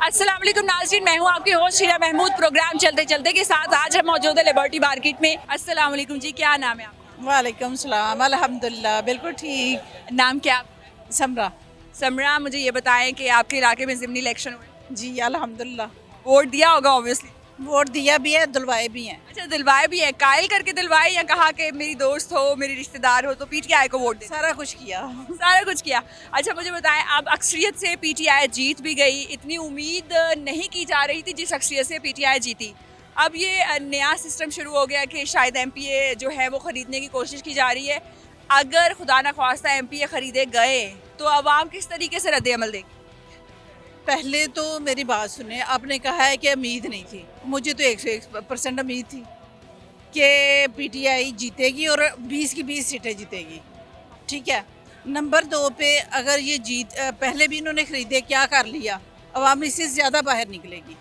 अस्सलाम वालेकुम नाज़रीन, मैं हूँ आपकी होस्ट शीरा महमूद। प्रोग्राम चलते चलते के साथ आज हम मौजूद है लिबर्टी मार्केट में। अस्सलाम वालेकुम जी, क्या नाम है आपका? वालेकुम सलाम, अल्हम्दुलिल्लाह बिल्कुल ठीक। नाम क्या है आपका? समरा। समरा, मुझे ये बताएं कि आपके इलाके में ज़िमनी इलेक्शन हुए, जी अल्हम्दुलिल्लाह। वोट दिया होगा ऑब्वियसली। वोट दिया भी है, दिलवाए भी हैं। अच्छा, दिलवाए भी है, कायल करके दिलवाए या कहा कि मेरी दोस्त हो, मेरी रिश्तेदार हो तो पीटीआई को वोट दे? सारा कुछ किया। सारा कुछ किया। अच्छा मुझे बताएं, अब अक्सरियत से पीटीआई जीत भी गई, इतनी उम्मीद नहीं की जा रही थी जिस अक्सरियत से पीटीआई जीती। अब ये नया सिस्टम शुरू हो गया कि शायद एमपीए जो है वो खरीदने की कोशिश की जा रही है। अगर खुदा ना ख्वास्ता एमपीए खरीदे गए तो आवाम किस तरीके से रद्द अमल देगी? पहले तो मेरी बात सुने, आपने कहा है कि उम्मीद नहीं थी। मुझे तो 101% उम्मीद थी कि पीटीआई जीतेगी और 20 की 20 सीटें जीतेगी। ठीक है। नंबर 2 पे अगर ये पहले भी इन्होंने खरीदे, क्या कर लिया, अवाम इससे ज़्यादा बाहर निकलेगी।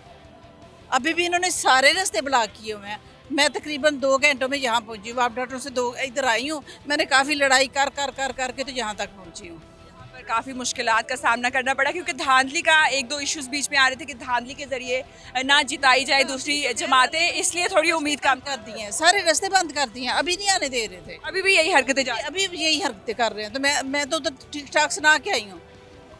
अभी भी इन्होंने सारे रास्ते ब्लॉक किए हुए हैं। मैं तकरीबन 2 घंटों में यहाँ पहुँची हूँ। आप डॉक्टरों से 2 इधर आई हूँ। मैंने काफ़ी लड़ाई कर करके तो यहाँ तक पहुँची हूँ। यहाँ पर काफ़ी मुश्किलात का सामना करना पड़ा क्योंकि धांधली का एक दो इश्यूज बीच में आ रहे थे कि धांधली के जरिए ना जिताई जाए दूसरी जमातें, इसलिए थोड़ी उम्मीद कम कर दिए हैं, सारे रास्ते बंद कर दिए हैं। अभी नहीं आने दे रहे थे। अभी भी यही हरकतें जा रही हैं। अभी यही हरकतें कर रहे हैं। तो मैं तो उधर ठीक ठाक सुना के आई हूँ।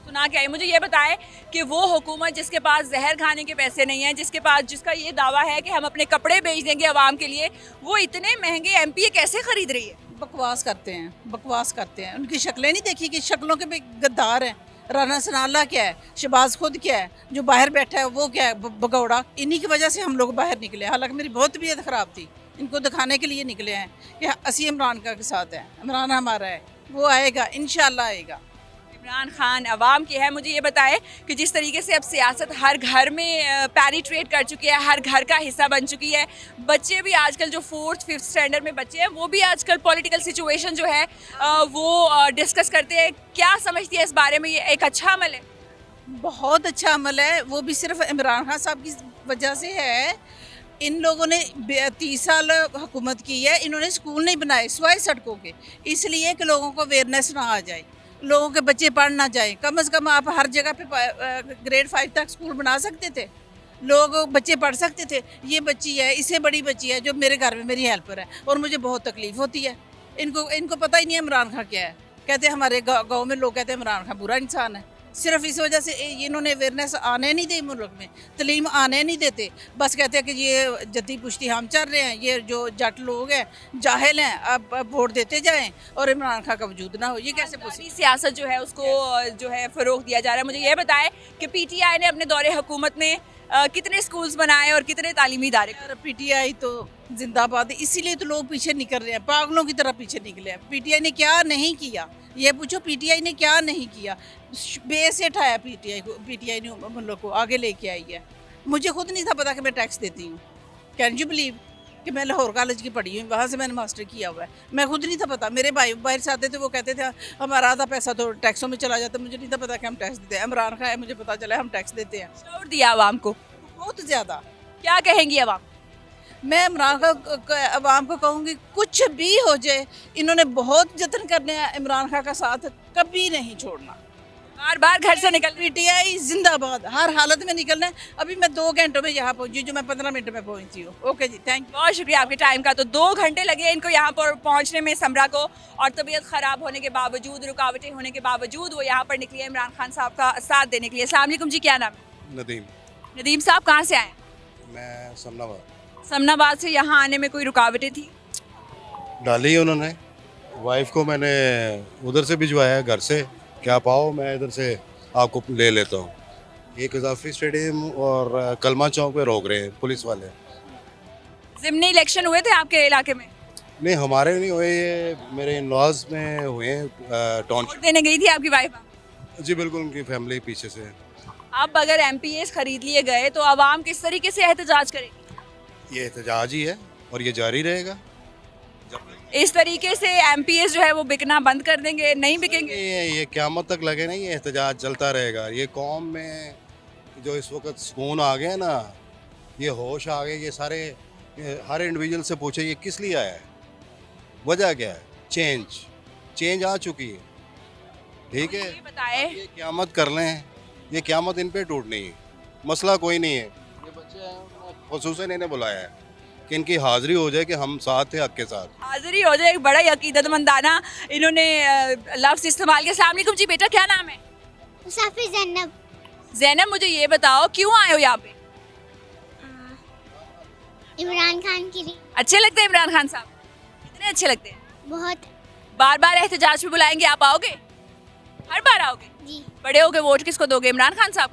सुना के आई। मुझे ये बताएं कि वो हुकूमत जिसके पास जहर खाने के पैसे नहीं है, जिसका ये दावा है कि हम अपने कपड़े बेच देंगे आवाम के लिए, वो इतने महंगे एमपीए कैसे खरीद रही है? बकवास करते हैं, बकवास करते हैं। उनकी शक्लें नहीं देखी कि शक्लों के भी गद्दार हैं। राना सनाल्ला क्या है, शहबाज खुद क्या है, जो बाहर बैठा है वो क्या है, भगौड़ा। इन्हीं की वजह से हम लोग बाहर निकले। हालांकि मेरी बहुत तबीयत ख़राब थी। इनको दिखाने के लिए निकले हैं कि असी इमरान का के साथ है, इमरान हमारा है, वो आएगा, इंशाल्लाह आएगा। इमरान खान अवाम की है। मुझे ये बताएं कि जिस तरीके से अब सियासत हर घर में पेनिट्रेट कर चुकी है, हर घर का हिस्सा बन चुकी है, बच्चे भी आजकल जो 4th 5th स्टैंडर्ड में बच्चे हैं वो भी आजकल पॉलिटिकल सिचुएशन जो है वो डिस्कस करते हैं। क्या समझती है इस बारे में, ये एक अच्छा अमल है? बहुत अच्छा अमल है। वो भी सिर्फ इमरान खान साहब की वजह से है। इन लोगों ने 30 साल हुकूमत की है, इन्होंने स्कूल नहीं बनाए सिवाय सड़कों के, इसलिए कि लोगों को अवेयरनेस ना आ जाए, लोगों के बच्चे पढ़ ना जाए। कम से कम आप हर जगह पे ग्रेड 5 तक स्कूल बना सकते थे, लोग बच्चे पढ़ सकते थे। ये बच्ची है, इससे बड़ी बच्ची है जो मेरे घर में मेरी हेल्पर है, और मुझे बहुत तकलीफ होती है। इनको इनको पता ही नहीं है इमरान खान क्या है। कहते हैं हमारे गाँव में लोग कहते हैं इमरान खान बुरा इंसान है। सिर्फ इस वजह से इन्होंने अवेयरनेस आने नहीं दी मुल्क में, तलीम आने नहीं देते। बस कहते हैं कि ये जद्दी पुश्ती हम चल रहे हैं, ये जो जट लोग हैं जाहिल हैं, अब वोट देते जाएं और इमरान खान का वजूद ना हो। ये कैसे खानदानी सियासत जो है उसको जो है फ़रोग़ दिया जा रहा है। मुझे ये बताएं कि पीटीआई ने अपने दौरे हुकूमत में कितने स्कूल्स बनाए और कितने तालीमी इदारे? पीटीआई तो जिंदाबाद है, इसीलिए तो लोग पीछे निकल रहे हैं, पागलों की तरह पीछे निकले हैं। पीटीआई ने क्या नहीं किया, ये पूछो पीटीआई ने क्या नहीं किया। बेस से उठाया पीटीआई को, पीटीआई ने मुल्क को आगे लेके आई है। मुझे खुद नहीं था पता कि मैं टैक्स देती हूँ। कैन यू बिलीव कि मैं लाहौर कॉलेज की पढ़ी हूँ, वहाँ से मैंने मास्टर किया हुआ है। मैं खुद नहीं था पता। मेरे भाई बाहर से आते थे, वो कहते थे हमारा आधा पैसा तो टैक्सों में चला जाता। मुझे नहीं था पता कि हम टैक्स देते हैं। इमरान खान है, मुझे पता चला हम टैक्स देते हैं। शऊर दिया आवाम को। बहुत ज़्यादा। क्या कहेंगी आवाम? मैं इमरान खान अवाम को कहूँगी कुछ भी हो जाए, इन्होंने बहुत जतन करने हैं इमरान खान का साथ कभी नहीं छोड़ना। बार बार घर से निकल पीटीआई जिंदाबाद, हर हालत में निकलना है। अभी मैं 2 घंटों में यहाँ पहुँची, जो मैं 15 मिनट में पहुँची हूँ। ओके जी, थैंक यू। बहुत शुक्रिया आपके टाइम का। तो 2 घंटे लगे इनको यहाँ पर पहुँचने में समरा को, और तबीयत ख़राब होने के बावजूद, रुकावटें होने के बावजूद वो यहाँ पर निकली है इमरान खान साहब का साथ देने के लिए। अस्सलाम वालेकुम जी, क्या नाम है? नदीम। नदीम साहब कहाँ से आए? मैं समनाबाद समनाबाद से। यहाँ आने में कोई रुकावटें थी? डाली है उन्होंने। वाइफ को मैंने उधर से भिजवाया घर से, क्या पाओ मैं इधर से आपको ले लेता हूँ। ये कजाफी स्टेडियम और कलमा चौक पे रोक रहे हैं पुलिस वाले। ज़िमनी इलेक्शन हुए थे आपके इलाके में? नहीं हमारे नहीं हुए, ये मेरे इन लॉज में हुए हैं वोट टाउनशिप। देने गई थी आपकी वाइफ? जी बिल्कुल, उनकी फैमिली पीछे से है। अब अगर एमपीएस खरीद लिए गए तो आवाम किस तरीके से एहतजाज करेगी? ये एहतजाज ही है और ये जारी रहेगा। इस तरीके से एमपीएस जो है वो बिकना बंद कर देंगे, नहीं बिकेंगे? ये क़यामत तक लगे नहीं, ये एहतजाज चलता रहेगा। ये कौम में जो इस वक्त सुकून आ गया ना, ये होश आ गए, ये सारे हर इंडिविजुअल से पूछे ये किस लिए आया है, वजह क्या है? चेंज आ चुकी है। ठीक है, ये बताएं, ये क़यामत कर लें, ये क़यामत इन पे टूटनी है। मसला कोई नहीं है। ये बच्चे हैं, खुसूसन इन्हें बुलाया है कि इनकी हाज़िरी हो जाए कि हम साथ थे, हक के साथ। हाजिरी हो जाए, एक बड़ा ही अकीदतमंदाना इन्होंने लफ्ज़ इस्तेमाल किया। अस्सलाम वालेकुम जी, बेटा क्या नाम है? मुसाफिर जन्नब। ज़ैनब, मुझे ये बताओ क्यों आए हो यहाँ पे? इमरान खान की भी अच्छे लगते हैं इमरान खान साहब? कितने अच्छे लगते हैं? बहुत। बार बार एहतजाज पे बुलाएंगे, आप आओगे? हर बार आओगे? जी। बड़े होके वोट किसको दोगे, इमरान खान साहब?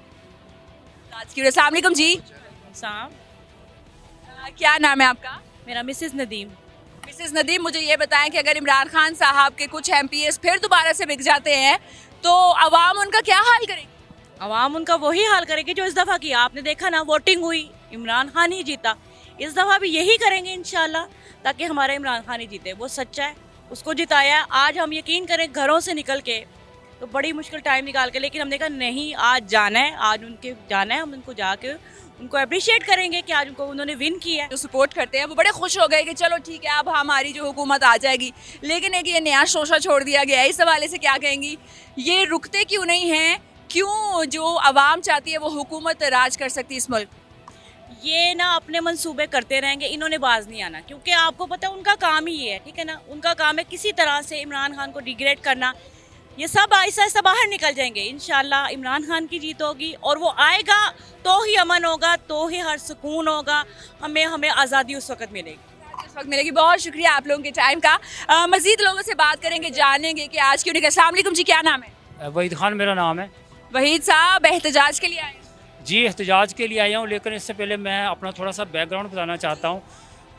अस्सलाम वालेकुम जी, साहब, क्या नाम है आपका? मेरा मिसेस नदीम। मिसेस नदीम, मुझे ये बताएं कि अगर इमरान खान साहब के कुछ एमपीएस फिर दोबारा से बिक जाते हैं तो अवाम उनका क्या हाल करेगी? अवाम उनका वही हाल करेगी जो इस दफ़ा किया। आपने देखा ना, वोटिंग हुई, इमरान खान ही जीता। इस दफ़ा भी यही करेंगे इंशाल्लाह, ताकि हमारा इमरान खान ही जीते। वो सच्चा है, उसको जिताया है। आज हम यकीन करें, घरों से निकल के तो बड़ी मुश्किल टाइम निकाल के, लेकिन हमने कहा नहीं, आज जाना है, आज उनके जाना है। हम उनको जाके उनको अप्रिशिएट करेंगे कि आज उनको उन्होंने विन किया है। जो सपोर्ट करते हैं वो बड़े खुश हो गए कि चलो ठीक है, अब हमारी जो हुकूमत आ जाएगी। लेकिन एक ये नया शोशा छोड़ दिया गया है, इस हवाले से क्या कहेंगी? ये रुकते क्यों नहीं हैं? क्यों जो आवाम चाहती है वो हुकूमत राज कर सकती है इस मुल्क? ये ना अपने मंसूबे करते रहेंगे, इन्होंने बाज नहीं आना, क्योंकि आपको पता है उनका काम ही ये है, ठीक है ना। उनका काम है किसी तरह से इमरान खान को डिग्रेड करना। ये सब आहिस्ता आहिस्ता बाहर निकल जाएंगे इंशाल्लाह। इमरान खान की जीत होगी और वो आएगा तो ही अमन होगा, तो ही हर सुकून होगा। हमें आज़ादी उस वक्त मिलेगी। इस वक्त मिलेगी। बहुत शुक्रिया आप लोगों के टाइम का। मजीद लोगों से बात करेंगे, जानेंगे कि आज क्यों नहीं। अस्सलाम वालेकुम जी, क्या नाम है? वहीद खान मेरा नाम है वहीद साहब, एहतजाज के लिए आए हैं? जी। एहतजाज के लिए आया हूँ, लेकिन इससे पहले मैं अपना थोड़ा सा बैकग्राउंड बताना चाहता हूँ।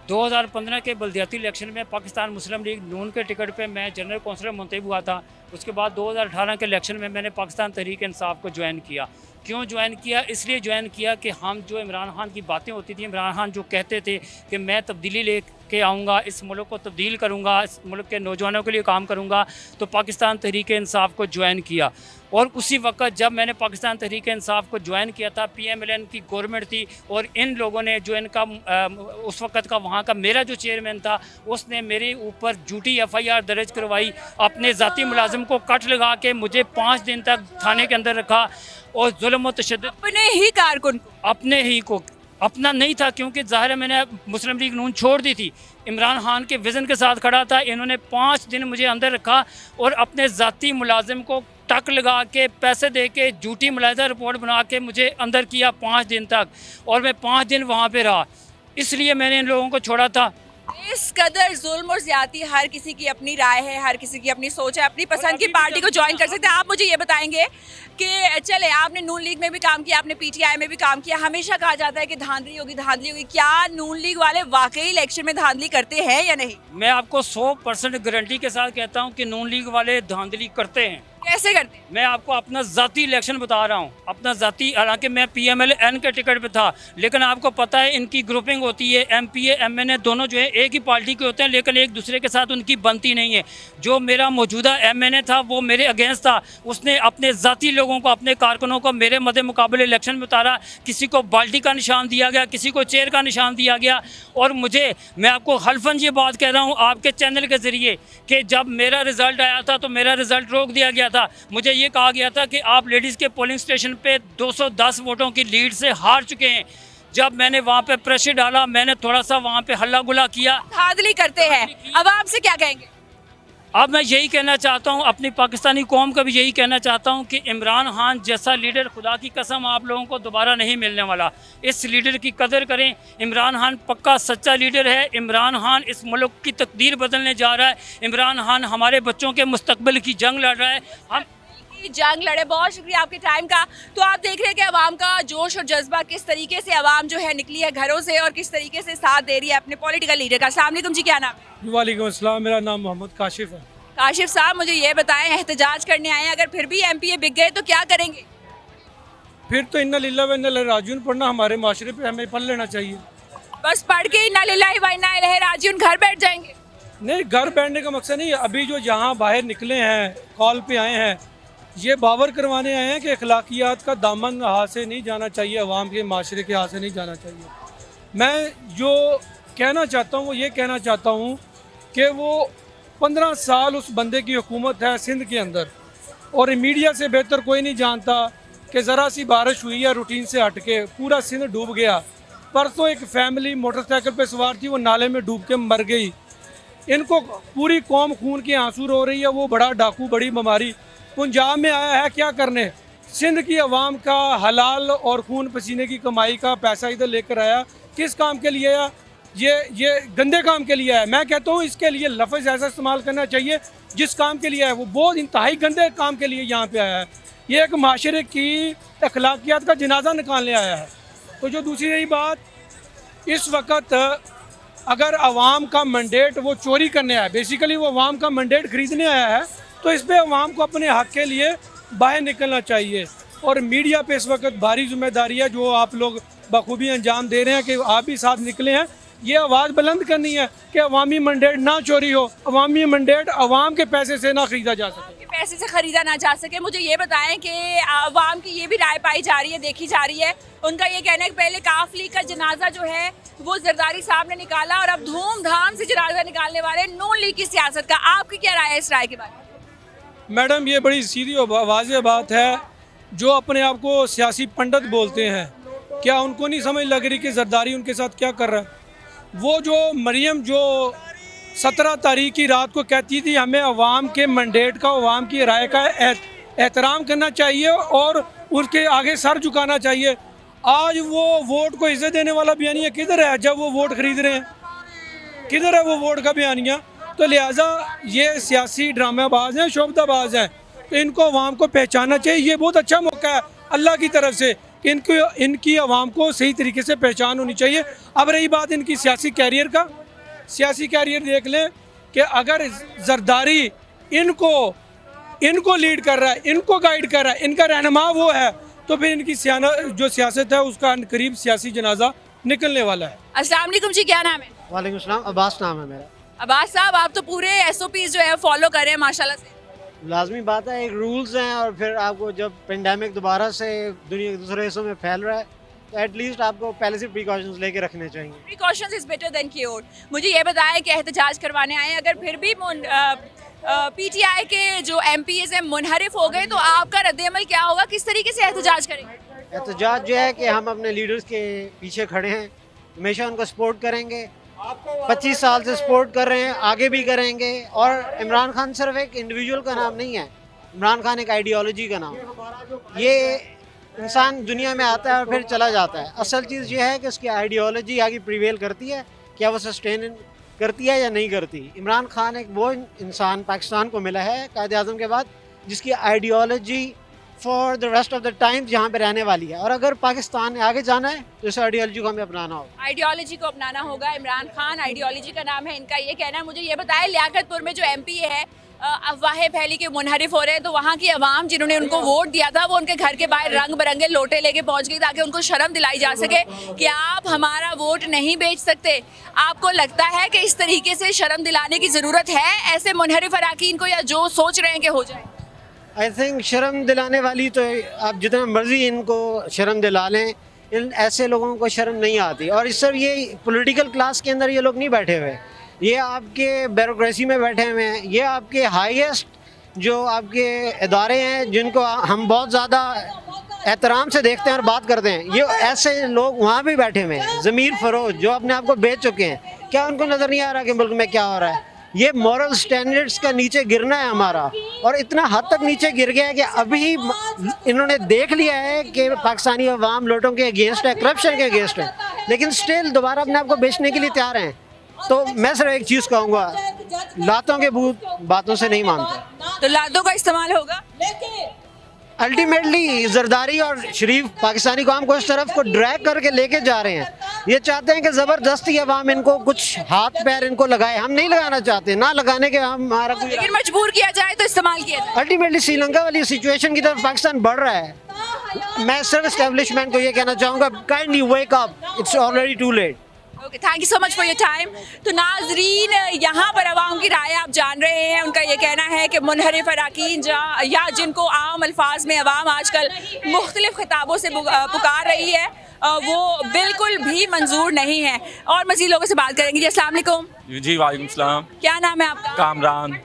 2015 के बल्दियाती इलेक्शन में पाकिस्तान मुस्लिम लीग नून के टिकट पे मैं जनरल कौंसलर मुंतखब हुआ था। उसके बाद 2018 के इलेक्शन में मैंने पाकिस्तान तहरीक इंसाफ को ज्वाइन किया। क्यों ज्वाइन किया? इसलिए ज्वाइन किया कि हम जो इमरान खान की बातें होती थी, इमरान खान जो कहते थे कि मैं तब्दीली लेके आऊँगा, इस मुल्क को तब्दील करूँगा, इस मुल्क के नौजवानों के लिए काम करूँगा, तो पाकिस्तान तहरीक इंसाफ को ज्वाइन किया। और उसी वक्त जब मैंने पाकिस्तान तहरीक इंसाफ को ज्वाइन किया था, PMLN की गवर्नमेंट थी और इन लोगों ने जो इनका उस वक्त का वहाँ का मेरा जो चेयरमैन था, उसने मेरे ऊपर झूठी FIR दर्ज करवाई। अपने ज़ाती मुलाजिम को कट लगा के मुझे 5 दिन तक थाने के अंदर रखा और जुल्म व तशद्दुद अपने ही कारकुन को? अपने ही को। अपना नहीं था, क्योंकि ज़ाहिर है मैंने मुस्लिम लीग नून छोड़ दी थी, इमरान खान के विज़न के साथ खड़ा था। इन्होंने 5 दिन मुझे अंदर रखा और अपने ज़ाती मुलाजिम को टक लगा के, पैसे दे के, झूठी मुलाहिदा रिपोर्ट बना के मुझे अंदर किया 5 दिन तक। और मैं 5 दिन वहाँ पे रहा, इसलिए मैंने इन लोगों को छोड़ा था। इस कदर जुल्म और ज्यादती, हर किसी की अपनी राय है, हर किसी की अपनी सोच है, अपनी पसंद की पार्टी को ज्वाइन कर सकते हैं। आप मुझे ये बताएंगे कि चले, आपने नून लीग में भी काम किया, आपने PTI में भी काम किया, हमेशा कहा जाता है कि धांधली होगी, धांधली होगी। क्या नून लीग वाले वाकई इलेक्शन में धांधली करते हैं या नहीं? मैं आपको 100% गारंटी के साथ कहता हूँ कि नून लीग वाले धांधली करते हैं। कैसे करते हैं? मैं आपको अपना ज़ाती इलेक्शन बता रहा हूँ, अपना ज़ाती। हालांकि मैं PMLN के टिकट पे था, लेकिन आपको पता है इनकी ग्रुपिंग होती है, MPA MNA दोनों जो है एक ही पार्टी के होते हैं, लेकिन एक दूसरे के साथ उनकी बनती नहीं है। जो मेरा मौजूदा MNA था वो मेरे अगेंस्ट था, उसने अपने ज़ाती लोगों को, अपने कारकुनों को मेरे मद्दे मुकाबले इलेक्शन में उतारा। किसी को बाल्टी का निशान दिया गया, किसी को चेयर का निशान दिया गया। और मुझे, मैं आपको हल्फन ये बात कह रहा हूँ आपके चैनल के ज़रिए, कि जब मेरा रिज़ल्ट आया था तो मेरा रिज़ल्ट रोक दिया गया था। मुझे ये कहा गया था कि आप लेडीज़ के पोलिंग स्टेशन पे 210 वोटों की लीड से हार चुके हैं। जब मैंने वहाँ पे प्रेशर डाला, मैंने थोड़ा सा वहाँ पे हल्ला गुला किया। धांधली करते हैं, अब आपसे क्या कहेंगे? अब मैं यही कहना चाहता हूँ, अपनी पाकिस्तानी कौम का भी यही कहना चाहता हूँ कि इमरान खान जैसा लीडर, खुदा की कसम, आप लोगों को दोबारा नहीं मिलने वाला। इस लीडर की कदर करें। इमरान खान पक्का सच्चा लीडर है। इमरान खान इस मुल्क की तकदीर बदलने जा रहा है। इमरान खान हमारे बच्चों के मुस्तकबिल की जंग लड़ रहा है। हम जंग लड़े। बहुत शुक्रिया आपके टाइम का। तो आप देख रहे हैं कि अवाम का जोश और जज्बा, किस तरीके से अवाम जो है निकली है घरों से और किस तरीके से साथ दे रही है अपने पॉलिटिकल लीडर का। अस्सलाम वालेकुम जी, क्या नाम है? वालेकुम अस्सलाम, मेरा नाम मोहम्मद काशिफ है। काशिफ साहब, मुझे ये बताएं, एहतजाज करने आए हैं, अगर फिर भी MPA बिक गए तो क्या करेंगे? फिर तो इन्ना लिल्लाह व इन्ना इलैहि राजिऊन पढ़ना हमारे माशरे पे हमें पढ़ लेना चाहिए। बस पढ़ के इन्ना लिल्लाहि व इन्ना इलैहि राजिऊन घर बैठ जाएंगे? नहीं, घर बैठने का मकसद नहीं है। अभी जो यहाँ बाहर निकले हैं, कॉल पे आए हैं, ये बावर करवाने आए हैं कि अखलाकियात का दामन हाथ से नहीं जाना चाहिए, अवाम के माशरे के हाथ से नहीं जाना चाहिए। मैं जो कहना चाहता हूँ वो ये कहना चाहता हूँ कि वो 15 साल उस बंदे की हुकूमत है सिंध के अंदर, और मीडिया से बेहतर कोई नहीं जानता कि ज़रा सी बारिश हुई है रूटीन से हट के पूरा सिंध डूब गया। परसों एक फैमिली मोटरसाइकिल पे सवार थी, वो नाले में डूब के मर गई। इनको पूरी कौम खून के आंसू रो रही है, वो बड़ा डाकू बड़ी बीमारी पंजाब में आया है क्या करने। सिंध की आवाम का हलाल और खून पसीने की कमाई का पैसा इधर लेकर आया, किस काम के लिए आया? ये गंदे काम के लिए आया। मैं कहता हूँ इसके लिए लफ्ज़ ऐसा इस्तेमाल करना चाहिए जिस काम के लिए आया वो बहुत इंतहाई गंदे काम के लिए यहाँ पे आया है। ये एक माशरे की अखलाकियात का जनाजा निकालने आया है। तो जो दूसरी रही बात, इस वक्त अगर आवाम का मैंडेट वो चोरी करने आया, बेसिकली वो आवाम का मैंडेट खरीदने आया है, तो इस पर आवाम को अपने हक़ के लिए बाहर निकलना चाहिए। और मीडिया पे इस वक्त भारी जिम्मेदारी है जो आप लोग बखूबी अंजाम दे रहे हैं कि आप भी साथ निकले हैं। ये आवाज़ बुलंद करनी है कि अवामी मैंडेट ना चोरी हो, अवामी मैंडेट अवाम के पैसे से ना ख़रीदा जा सके, पैसे से खरीदा ना जा सके। मुझे ये बताएं कि आवाम की ये भी राय पाई जा रही है, देखी जा रही है, उनका ये कहना है कि पहले काफ लीग का जनाजा जो है वो जरदारी साहब ने निकाला और अब धूमधाम से जनाजा निकालने वाले नून लीग की सियासत का। आपकी क्या राय है इस राय के बारे में? मैडम ये बड़ी सीधी और वाज़ेह बात है। जो अपने आप को सियासी पंडित बोलते हैं, क्या उनको नहीं समझ लग रही कि जरदारी उनके साथ क्या कर रहा है? वो जो मरियम जो 17 तारीख की रात को कहती थी हमें अवाम के मैंडेट का, अवाम की राय का एहतराम करना चाहिए और उसके आगे सर झुकाना चाहिए, आज वो वोट को इज्जत देने वाला बयानिया किधर है? जब वो वोट खरीद रहे हैं, किधर है वो वोट का बयानिया? तो लिहाजा ये सियासी ड्रामेबाज हैं, शोबदाबाज हैं, तो इनको अवाम को पहचानना चाहिए। ये बहुत अच्छा मौका है अल्लाह की तरफ से कि इनकी आवाम को सही तरीके से पहचान होनी चाहिए। अब रही बात इनकी सियासी कैरियर का, सियासी कैरियर देख लें कि अगर जरदारी इनको लीड कर रहा है, इनको गाइड कर रहा है, इनका रहनुमा वो है, तो फिर इनकी जो सियासत है उसका करीब सियासी जनाजा निकलने वाला है। अस्सलाम वालेकुम जी, क्या नाम है? वालेकुम सलाम, अब्बास नाम है मेरा। अब्बास साहब, आप तो पूरे SOPs जो है फॉलो कर रहे हैं माशाल्लाह से। लाजमी बात है, एक रूल्स हैं और फिर आपको जब पेंडेमिक दोबारा से दुनिया के दूसरे हिस्सों में फैल रहा है तो एटलीस्ट आपको पहले से प्रिकॉशंस लेके रखने चाहिए। Precautions is better than cure. मुझे ये बताएं कि एहतजाज करवाने आए, अगर फिर भी PTI के जो MPs हैं मुनहरिफ हो गए तो आपका रद्द-ए-अमल क्या होगा? किस तरीके से एहतजाज करेंगे? एहतजाज जो है कि हम अपने लीडर्स के पीछे खड़े हैं, हमेशा उनको सपोर्ट करेंगे, 25 साल से सपोर्ट कर रहे हैं, आगे भी करेंगे। और इमरान खान सिर्फ एक इंडिविजुअल का नाम नहीं है, इमरान खान एक आइडियोलॉजी का नाम है। ये इंसान दुनिया में आता है और फिर चला जाता है, असल चीज़ ये है कि उसकी आइडियोलॉजी आगे प्रिवेल करती है, क्या वो सस्टेन करती है या नहीं करती। इमरान खान एक वो इंसान पाकिस्तान को मिला है कायद आज़म के बाद जिसकी ideology for the rest of the time यहाँ पे रहने वाली है, और अगर पाकिस्तान में आगे जाना है तो इस आइडियोलॉजी को हमें अपनाना होगा। आइडियोलॉजी को अपनाना होगा। इमरान खान आइडियोलॉजी का नाम है, इनका ये कहना है। मुझे ये बताएं, लियाकतपुर में जो MP है अफवाहें फैली के मुनहरिफ हो रहे हैं, तो वहाँ की आवाम जिन्होंने उनको वोट दिया था वो उनके घर के बाहर रंग बिरंगे लोटे लेके पहुँच गई ताकि उनको शर्म दिलाई जा सके कि आप हमारा वोट नहीं बेच सकते। आपको लगता है कि इस तरीके से शर्म दिलाने की ज़रूरत है ऐसे मुनहरिफ अराकीन को, या जो सोच रहे हैं कि हो जाए? आई थिंक शर्म दिलाने वाली तो आप जितना मर्जी इनको शर्म दिला लें, इन ऐसे लोगों को शर्म नहीं आती। और इस सब ये पॉलिटिकल क्लास के अंदर ये लोग नहीं बैठे हुए, ये आपके ब्यूरोक्रेसी में बैठे हुए हैं, ये आपके हाईएस्ट जो आपके इदारे हैं जिनको हम बहुत ज़्यादा एहतराम से देखते हैं और बात करते हैं, ये ऐसे लोग वहाँ भी बैठे हुए हैं। ज़मीर फरोज जो अपने आप को बेच चुके हैं, क्या उनको नज़र नहीं आ रहा कि मुल्क में क्या हो रहा है? ये मॉरल स्टैंडर्ड्स का नीचे गिरना है हमारा, और इतना हद तक नीचे गिर गया है कि अभी इन्होंने देख लिया है कि पाकिस्तानी अवाम लोटों के अगेंस्ट है, करप्शन के अगेंस्ट है, लेकिन स्टिल दोबारा अपने आप को बेचने के लिए तैयार हैं। तो मैं सिर्फ एक चीज़ कहूँगा, लातों के भूत बातों से नहीं मानते, तो लातों का इस्तेमाल होगा। अल्टीमेटली जरदारी और शरीफ पाकिस्तानी कौम को इस तरफ को ड्रैग करके लेके जा रहे हैं। ये चाहते हैं कि ज़बरदस्ती अवाम इनको कुछ हाथ पैर इनको लगाए, हम नहीं लगाना चाहते, ना लगाने के हमारा कोई, लेकिन मजबूर किया जाए तो इस्तेमाल किया जाए। अल्टीमेटली श्रीलंका वाली सिचुएशन की तरफ पाकिस्तान बढ़ रहा है। मैं सिर्फ एस्टेब्लिशमेंट को ये कहना चाहूँगा, kindly wake up, it's already too late. Okay, thank you so much for your time. तो नाजरीन, यहाँ पर आवाम की राय आप जान रहे हैं। उनका ये कहना है कि मुनहरिफ अराकीन या जिनको आम अल्फाज में आवाम आजकल मुख्तलिफ खिताबों से पुकार रही है, वो बिल्कुल भी मंजूर नहीं है। और मज़ीद लोगों से बात करेंगे। जी अस्सलाम वालेकुम। जी वालेकुम सलाम। क्या नाम है आपका? कामरान।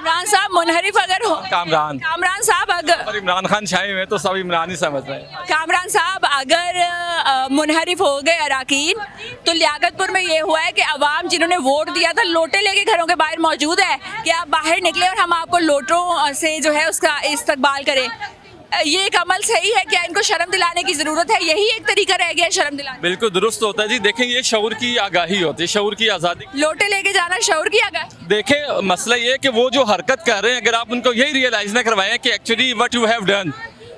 इमरान साहब मुनहरिफ अगर हो, कामरान साहब अगर और इमरान खान छाए हुए तो सब इमरान ही समझ रहे हैं। कामरान साहब अगर मुनहरिफ हो गए अराकीन, तो लियाकतपुर में ये हुआ है कि अवाम जिन्होंने वोट दिया था लोटे लेके घरों के बाहर मौजूद है कि आप बाहर निकले और हम आपको लोटों से जो है उसका इस्तकबाल करें। ये एक अमल सही है क्या? इनको शर्म दिलाने की जरूरत है, यही एक तरीका रह गया है शर्म दिलाने? बिल्कुल दुरुस्त होता है जी। देखें ये शऊर की आगाही होती है, शऊर की आज़ादी। लोटे लेके जाना शऊर की आगाही? देखें मसला ये है कि वो जो हरकत कर रहे हैं, अगर आप उनको यही रियलाइज ना करवाएं कि actually what you have done,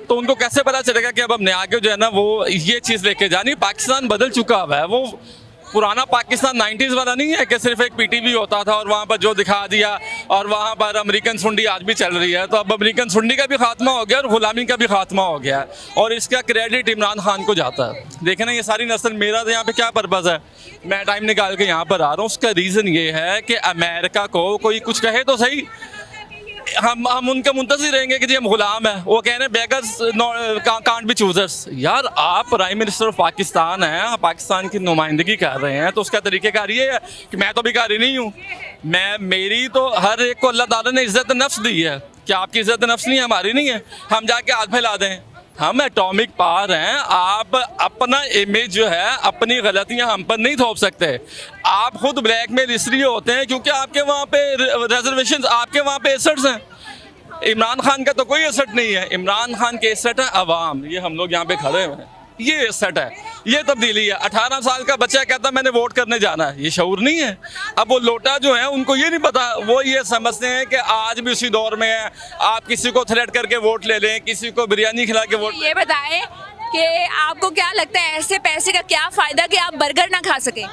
तो उनको कैसे पता चलेगा कि अब हमने आगे जो है ना वो ये चीज़ लेके जानी। पाकिस्तान बदल चुका हुआ है, वो पुराना पाकिस्तान 90s वाला नहीं है कि सिर्फ एक पीटीवी होता था और वहाँ पर जो दिखा दिया, और वहाँ पर अमेरिकन सुंडी आज भी चल रही है। तो अब अमेरिकन सुंडी का भी खात्मा हो गया और गुलामी का भी खात्मा हो गया है, और इसका क्रेडिट इमरान खान को जाता है। देखें ना ये सारी नस्ल, मेरा तो यहाँ पे क्या पर्पज़ है, मैं टाइम निकाल के यहाँ पर आ रहा हूँ। उसका रीज़न ये है कि अमेरिका को कोई कुछ कहे तो सही, हम उनके मुंतज़िर रहेंगे कि जी हम गुलाम है। वो कह रहे हैं बेगर्स कांट बी चूजर्स। यार आप प्राइम मिनिस्टर ऑफ पाकिस्तान हैं, आप पाकिस्तान की नुमाइंदगी कर रहे हैं, तो उसका तरीक़ेकार ये है कि मैं तो भिखारी नहीं हूँ, मेरी तो हर एक को अल्लाह ताला ने इज़्ज़त नफ्स दी है। क्या आपकी इज़्ज़त नफ्स नहीं है? हमारी नहीं है? हम जाके हाथ फैला दें? हम एटॉमिक पावर हैं। आप अपना इमेज जो है, अपनी गलतियां हम पर नहीं थोप सकते। आप खुद ब्लैकमेल इसलिए होते हैं क्योंकि आपके वहाँ पे रिजर्वेशन, आपके वहाँ पे एसेट्स हैं। इमरान खान का तो कोई एसेट नहीं है, इमरान खान के एसेट है अवाम। ये हम लोग यहाँ पे खड़े हुए हैं, ये एसेट है, ये तब्दीली है। 18 साल का बच्चा कहता मैंने वोट करने जाना है, ये शऊर नहीं है। अब वो लोटा जो है उनको ये नहीं पता, वो ये समझते हैं कि आज भी उसी दौर में है, आप किसी को थ्रेट करके वोट ले लें, किसी को बिरयानी खिला के वोट। ये बताएं कि आपको क्या लगता है ऐसे पैसे का क्या फ़ायदा कि आप बर्गर ना खा सकें?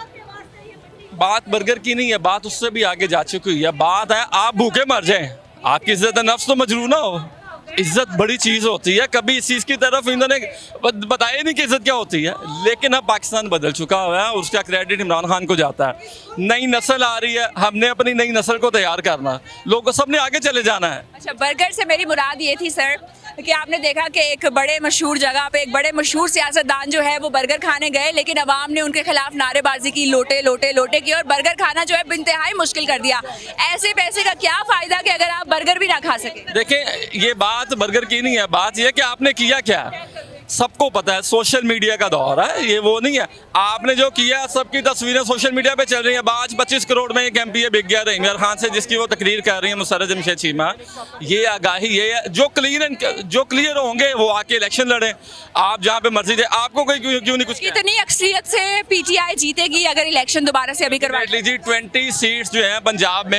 बात बर्गर की नहीं है, बात उससे भी आगे जा चुकी हुई है। बात है आप भूखे मर जाएं, आपकी इज्जत नफ्स तो मजरूह ना हो। इज्जत बड़ी चीज़ होती है, कभी इस चीज़ की तरफ इन्होंने बताया नहीं कि इज्जत क्या होती है। लेकिन अब पाकिस्तान बदल चुका हुआ है, उसका क्रेडिट इमरान खान को जाता है। नई नस्ल आ रही है, हमने अपनी नई नस्ल को तैयार करना है, लोगों सब ने आगे चले जाना है। अच्छा, बर्गर से मेरी मुराद ये थी सर कि आपने देखा कि एक बड़े मशहूर जगह पे एक बड़े मशहूर सियासतदान जो है वो बर्गर खाने गए, लेकिन अवाम ने उनके खिलाफ नारेबाजी की, लोटे लोटे लोटे की, और बर्गर खाना जो है इंतहाई मुश्किल कर दिया। ऐसे पैसे का क्या फ़ायदा कि अगर आप बर्गर भी ना खा सकें? देखें ये बात बर्गर की नहीं है, बात यह कि आपने किया क्या। सबको पता है सोशल मीडिया का दौर है, ये वो नहीं है। आपने जो किया, सबकी तस्वीरें सोशल मीडिया पे चल रही हैं। आज 25 करोड़ में एक MPA बिक गया इमरान खान से, जिसकी वो तकरीर कर रही है मुसर्रत जमशेद चीमा। ये आगाही ये है, जो क्लियर होंगे वो आके इलेक्शन लड़ें। आप जहाँ पे मर्जी जाए, आपको कोई क्यों नहीं कुछ। कितनी अक्सरियत से PTI जीतेगी अगर इलेक्शन दोबारा से अभी करवा लीजिए? 20 सीट्स जो है पंजाब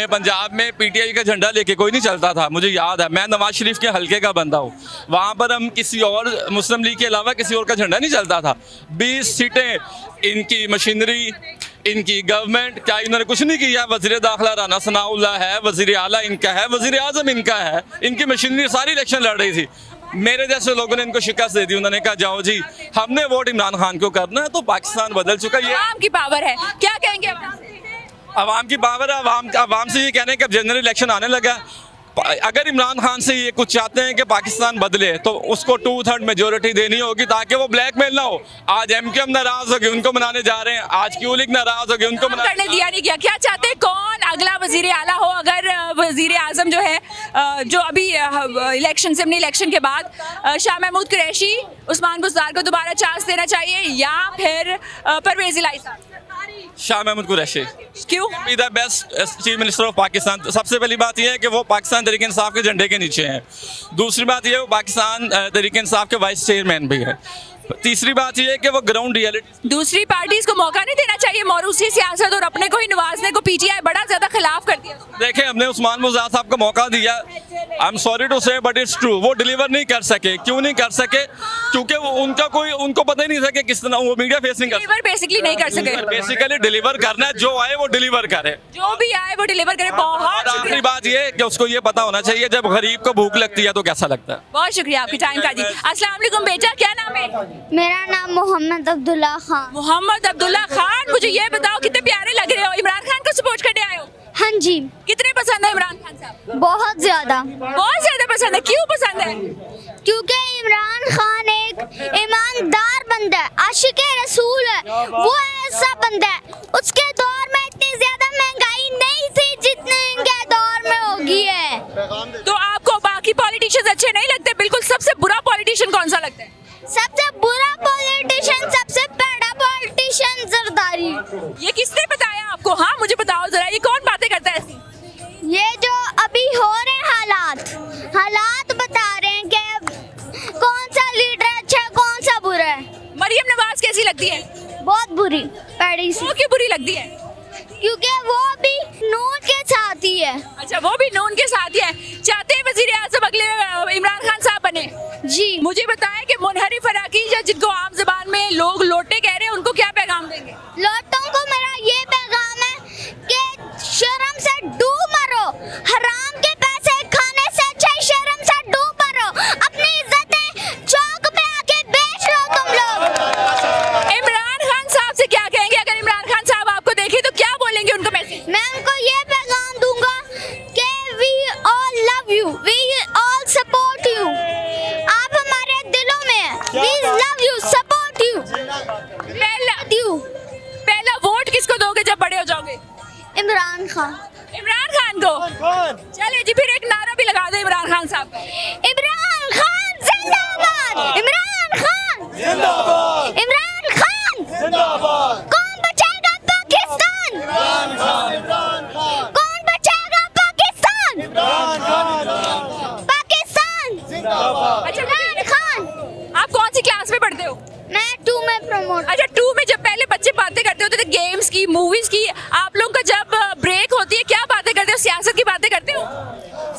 में PTI का झंडा लेके कोई नहीं चलता था, मुझे याद है। मैं नवाज शरीफ के हल्के का बंदा हूँ, वहाँ पर हम किसी और मुस्लिम लीग के अलावा किसी और का झंडा नहीं चलता था। 20 सीटें, इनकी मशीनरी, इनकी गवर्नमेंट, क्या इन्होंने कुछ नहीं किया? वज़ीर दाखिला राना सनाउल्लाह है, वज़ीर आला इनका है, वज़ीर आज़म इनका है, इनकी मशीनरी सारी इलेक्शन लड़ रही थी। मेरे जैसे लोगों ने इनको शिकस्त दे दी, उन्होंने कहा जाओ जी हमने वोट इमरान खान को करना है। तो पाकिस्तान बदल चुका है। ये आवाम की पावर है, क्या कहेंगे? अवाम की पावर है। अवाम से ये कहने कि अब जनरल इलेक्शन आने लगा, अगर इमरान खान से ये कुछ चाहते हैं कि पाकिस्तान बदले तो उसको 2/3 मेजोरिटी देनी होगी ताकि वो ब्लैकमेल ना हो। आज MQM नाराज होगी, उनको मनाने जा रहे हैं। आज क्यू लीग नाराज होगी, उनको करने दिया नहीं गया। क्या चाहते हैं, कौन अगला वजीर आला हो? अगर वजीर आजम जो है जो अभी इलेक्शन से इलेक्शन के बाद शाह महमूद कुरैशी, उस्मान बुज़दार को दोबारा चांस देना चाहिए या फिर परवेज़ इलाही साहब? शाह महमूद कुरैशी। क्यों? Be the best chief minister of Pakistan. सबसे पहली बात यह है कि वो पाकिस्तान तहरीक इंसाफ के झंडे के नीचे हैं। दूसरी बात यह है वो पाकिस्तान तहरीक इंसाफ के वाइस चेयरमैन भी है। तीसरी बात यह है कि वो ग्राउंड रियलिटी। दूसरी पार्टीज को मौका नहीं देना चाहिए मौरूसी सियासत और अपने को ही नवाजने को PTI बड़ा ज्यादा खिलाफ कर दिया। देखें हमने उस्मान बुज़दार साहब को मौका दिया, आई एम सॉरी टू से बट इट्स ट्रू, वो डिलीवर नहीं कर सके। क्यों नहीं कर सके? क्योंकि वो उनको पता ही नहीं था कि किस तरह वो मीडिया फेसिंग डिलीवर बेसिकली नहीं कर सके। बेसिकली डिलीवर करना है, जो आए वो डिलीवर करे, जो भी आए वो डिलीवर करे। बहुत आखिरी बात ये कि उसको ये पता होना चाहिए जब गरीब को भूख लगती है तो कैसा लगता है। बहुत शुक्रिया आपकी टाइम का जी। अस्सलाम वालेकुम बेटा, क्या नाम है? मेरा नाम मोहम्मद अब्दुल्ला खान। मोहम्मद अब्दुल्ला खान, मुझे ये बताओ कितने प्यारे लग रहे हो, इमरान खान को सपोर्ट करने आए हो? हाँ जी। कितने पसंद है इमरान खान साहब? बहुत ज्यादा। बहुत ज्यादा पसंद है। क्यों पसंद है? क्योंकि इमरान खान एक ईमानदार बंदा है, आशिक रसूल है। वो ऐसा बंदा है, उसके दौर में इतनी ज्यादा महंगाई नहीं थी जितनी इनके दौर में होगी है। अच्छे नहीं लगते बिल्कुल। सबसे बुरा पॉलिटिशियन कौन सा लगता है? सबसे बुरा पॉलिटिशियन, सबसे बड़ा पॉलिटिशियन जरदारी। ये किसने बताया आपको? हाँ मुझे बताओ जरा, ये कौन बातें करता है ऐसी? ये जो अभी हो रहे हैं हालात बता रहे हैं कि कौन सा लीडर अच्छा है, कौन सा बुरा है। मरियम नवाज कैसी लगती है? बहुत बुरी, पैड़ी सी। वो क्यों बुरी लगती है? क्योंकि वो भी नून के साथ ही है। अच्छा, वो भी नून के साथ ही है। चाहते हैं वजीर आज़म अगले इमरान खान साहब बने? जी। मुझे बताएं कि मुनहरिफ अराकीन या जिनको आम जबान में लोग लोटे कह रहे हैं, उनको क्या पैगाम देंगे? लोटों को मेरा ये पैगाम है कि शर्म से डूब मरो, हराम के पैसे खाने से अच्छा शर्म से डूब मरो, अपनी इज्जतें चौक पे आके बेच लो तुम लोग। इमरान खान साहब से क्या कहेंगे? अगर इमरान खान साहब आपको देखे तो क्या बोलेंगे उनको मैसेज? मैं उनको ये पैगाम दूंगा कि we all love you, we all support you. आप हमारे दिलों में हैं, we love you, support you. पहला वोट किसको दोगे जब बड़े हो जाओगे? इमरान खान। इमरान खान को? चले जी, फिर एक नारा भी लगा दो इमरान खान साहब का। इमरान खान जिंदाबाद, इमरान खान जिंदाबाद, इमरान खान जिंदाबाद। कौन बचाएगा पाकिस्तान? इमरान खान, इमरान खान। कौन बचाएगा पाकिस्तान? इमरान खान, पाकिस्तान जिंदाबाद। अच्छा, इमरान खान। आप कौन सी क्लास में पढ़ते हो? मैं 2 में प्रमोट। अच्छा, 2 में जब पहले बच्चे बातें करते होते थे गेम्स की, मूवीज की, आप लोग का जब ब्रेक होती है क्या बातें करते हो? सियासत की बातें करते हो?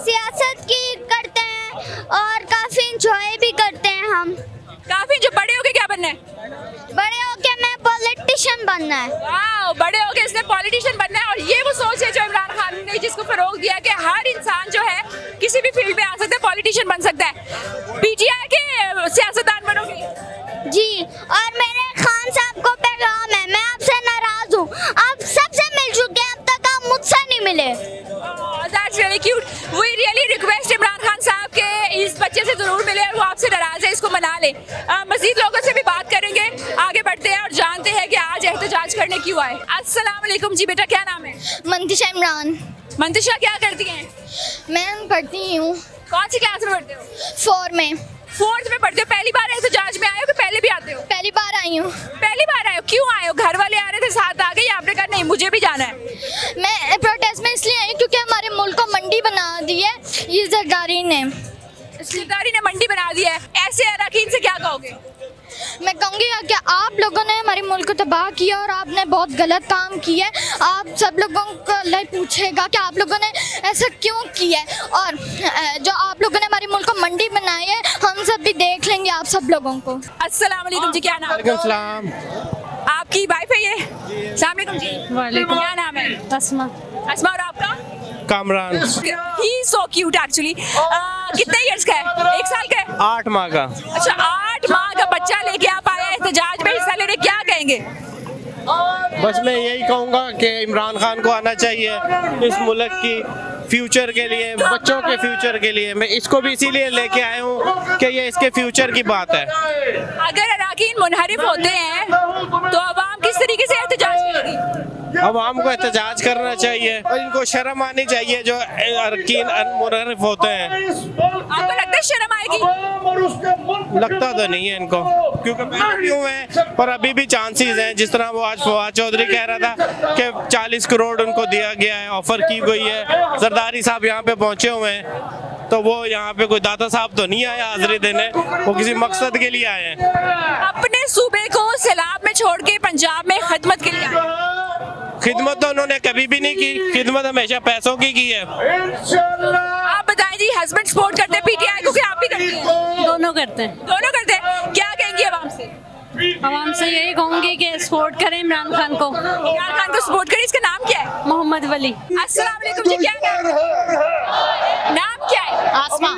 सियासत की करते हैं और काफी इंजॉय भी करते हैं हम। काफी। जो बड़े होके क्या बनना है? बड़े होके मैं पॉलिटिशियन बनना है। वाह, बड़े होके इसने पॉलिटिशियन बनना है। और ये वो सोच है जो इमरान खान ने जिसको फरोग दिया कि हर इंसान जो है किसी भी फील्ड में आ सकता है, पॉलिटिशियन बन सकता है। पीटीआई के सियासतदान बनोगे? जी। और मेरे खान साहब को पैगाम है, मैं आपसे नाराज हूँ, आप सबसे मिल चुके हैं, अब तक आप मुझसे नहीं मिले। That's really cute. We really request Imran Khan साहब के इस बच्चे से जरूर मिले और वो आपसे नाराज है, इसको मना ले। मजीद लोगों से भी बात करेंगे, आगे बढ़ते हैं और जानते हैं कि आज एहतजाज करने क्यों आए। अस्सलाम वालेकुम जी, बेटा क्या नाम है? मंतिशा इमरान। मंतिशा क्या करती हैं? मैं पढ़ती हूँ कौन सी क्लास में पढ़ते हो? 4 में। 4th में पढ़ते हो। पहली बार एहतजाज में आए हो कि पहले भी आते हो? पहली बार आई हूँ। पहली बार आए हो? क्यों आए हो? घर वाले आ रहे थे, साथ आ गए, या आपने कहा नहीं मुझे भी जाना है? मैं प्रोटेस्ट में इसलिए आई क्योंकि हमारे मुल्क को मंडी बना दी है ये जरदारी ने। सरदारी ने मंडी बना दी है। ऐसे अरकान से क्या कहोगे? मैं कहूँगी कि आप लोगों ने हमारे मुल्क को तबाह किया और आपने बहुत गलत काम किया है। आप सब लोगों को अल्लाह पूछेगा कि आप लोगों ने ऐसा क्यों किया है, और जो आप लोगों ने हमारे मुल्क को मंडी बनाई है हम सब भी देख लेंगे आप सब लोगों को। अस्सलाम वालेकुम जी, क्या नाम है? सलाम। आपकी वाइफ है ये? अस्सलाम वालेकुम जी। वालेकुम। क्या नाम है? अस्मा। अस्मा। और आपका? कामरान। ही सो क्यूट एक्चुअली। कितने इयर्स का है? 1 साल का है? 8 माह का। अच्छा, 8 माह का बच्चा लेके आप आए एहतजाज में हिस्सा लेने, क्या कहेंगे? बस मैं यही कहूँगा कि इमरान खान को आना चाहिए इस मुल्क की फ्यूचर के लिए, बच्चों के फ्यूचर के लिए। मैं इसको भी इसीलिए लेके आया हूँ कि ये इसके फ्यूचर की बात है। अगर अरकान मुनहरिफ होते हैं तो अवाम किस तरीके से एहतजाज करेगी? अवाम को एहतजाज करना चाहिए और इनको शर्म आनी चाहिए जो अरकान मुनहरिफ होते हैं। आपको लगता है शर्म आएगी? लगता तो नहीं है इनको, क्योंकि पहले भी हुए हैं और अभी भी चांसेस हैं। जिस तरह वो आज फवाद चौधरी कह रहा था कि 40 करोड़ उनको दिया गया है, ऑफर की गई है। जरदारी साहब यहाँ पे पहुंचे हुए हैं, तो वो यहाँ पे कोई दाता साहब तो नहीं आया हाजिरी देने, वो किसी मकसद के लिए आए हैं। अपने सूबे को सैलाब में छोड़ के पंजाब में खिदमत के लिए आए। खिदमत तो उन्होंने कभी भी नहीं की, खिदमत हमेशा पैसों की है। आप बताएं जी, हस्बैंड सपोर्ट करते हैं पीटीआई को कि आप भी करती हैं? दोनों करते हैं। दोनों करते हैं। क्या कहेंगे आवाम से? आवाम से यही कहूँगी कि सपोर्ट करें इमरान खान को। इमरान खान को सपोर्ट करें। इसका नाम क्या है? मोहम्मद वली। अस्सलाम वालेकुम जी, क्या नाम है? नाम क्या है? आसमा।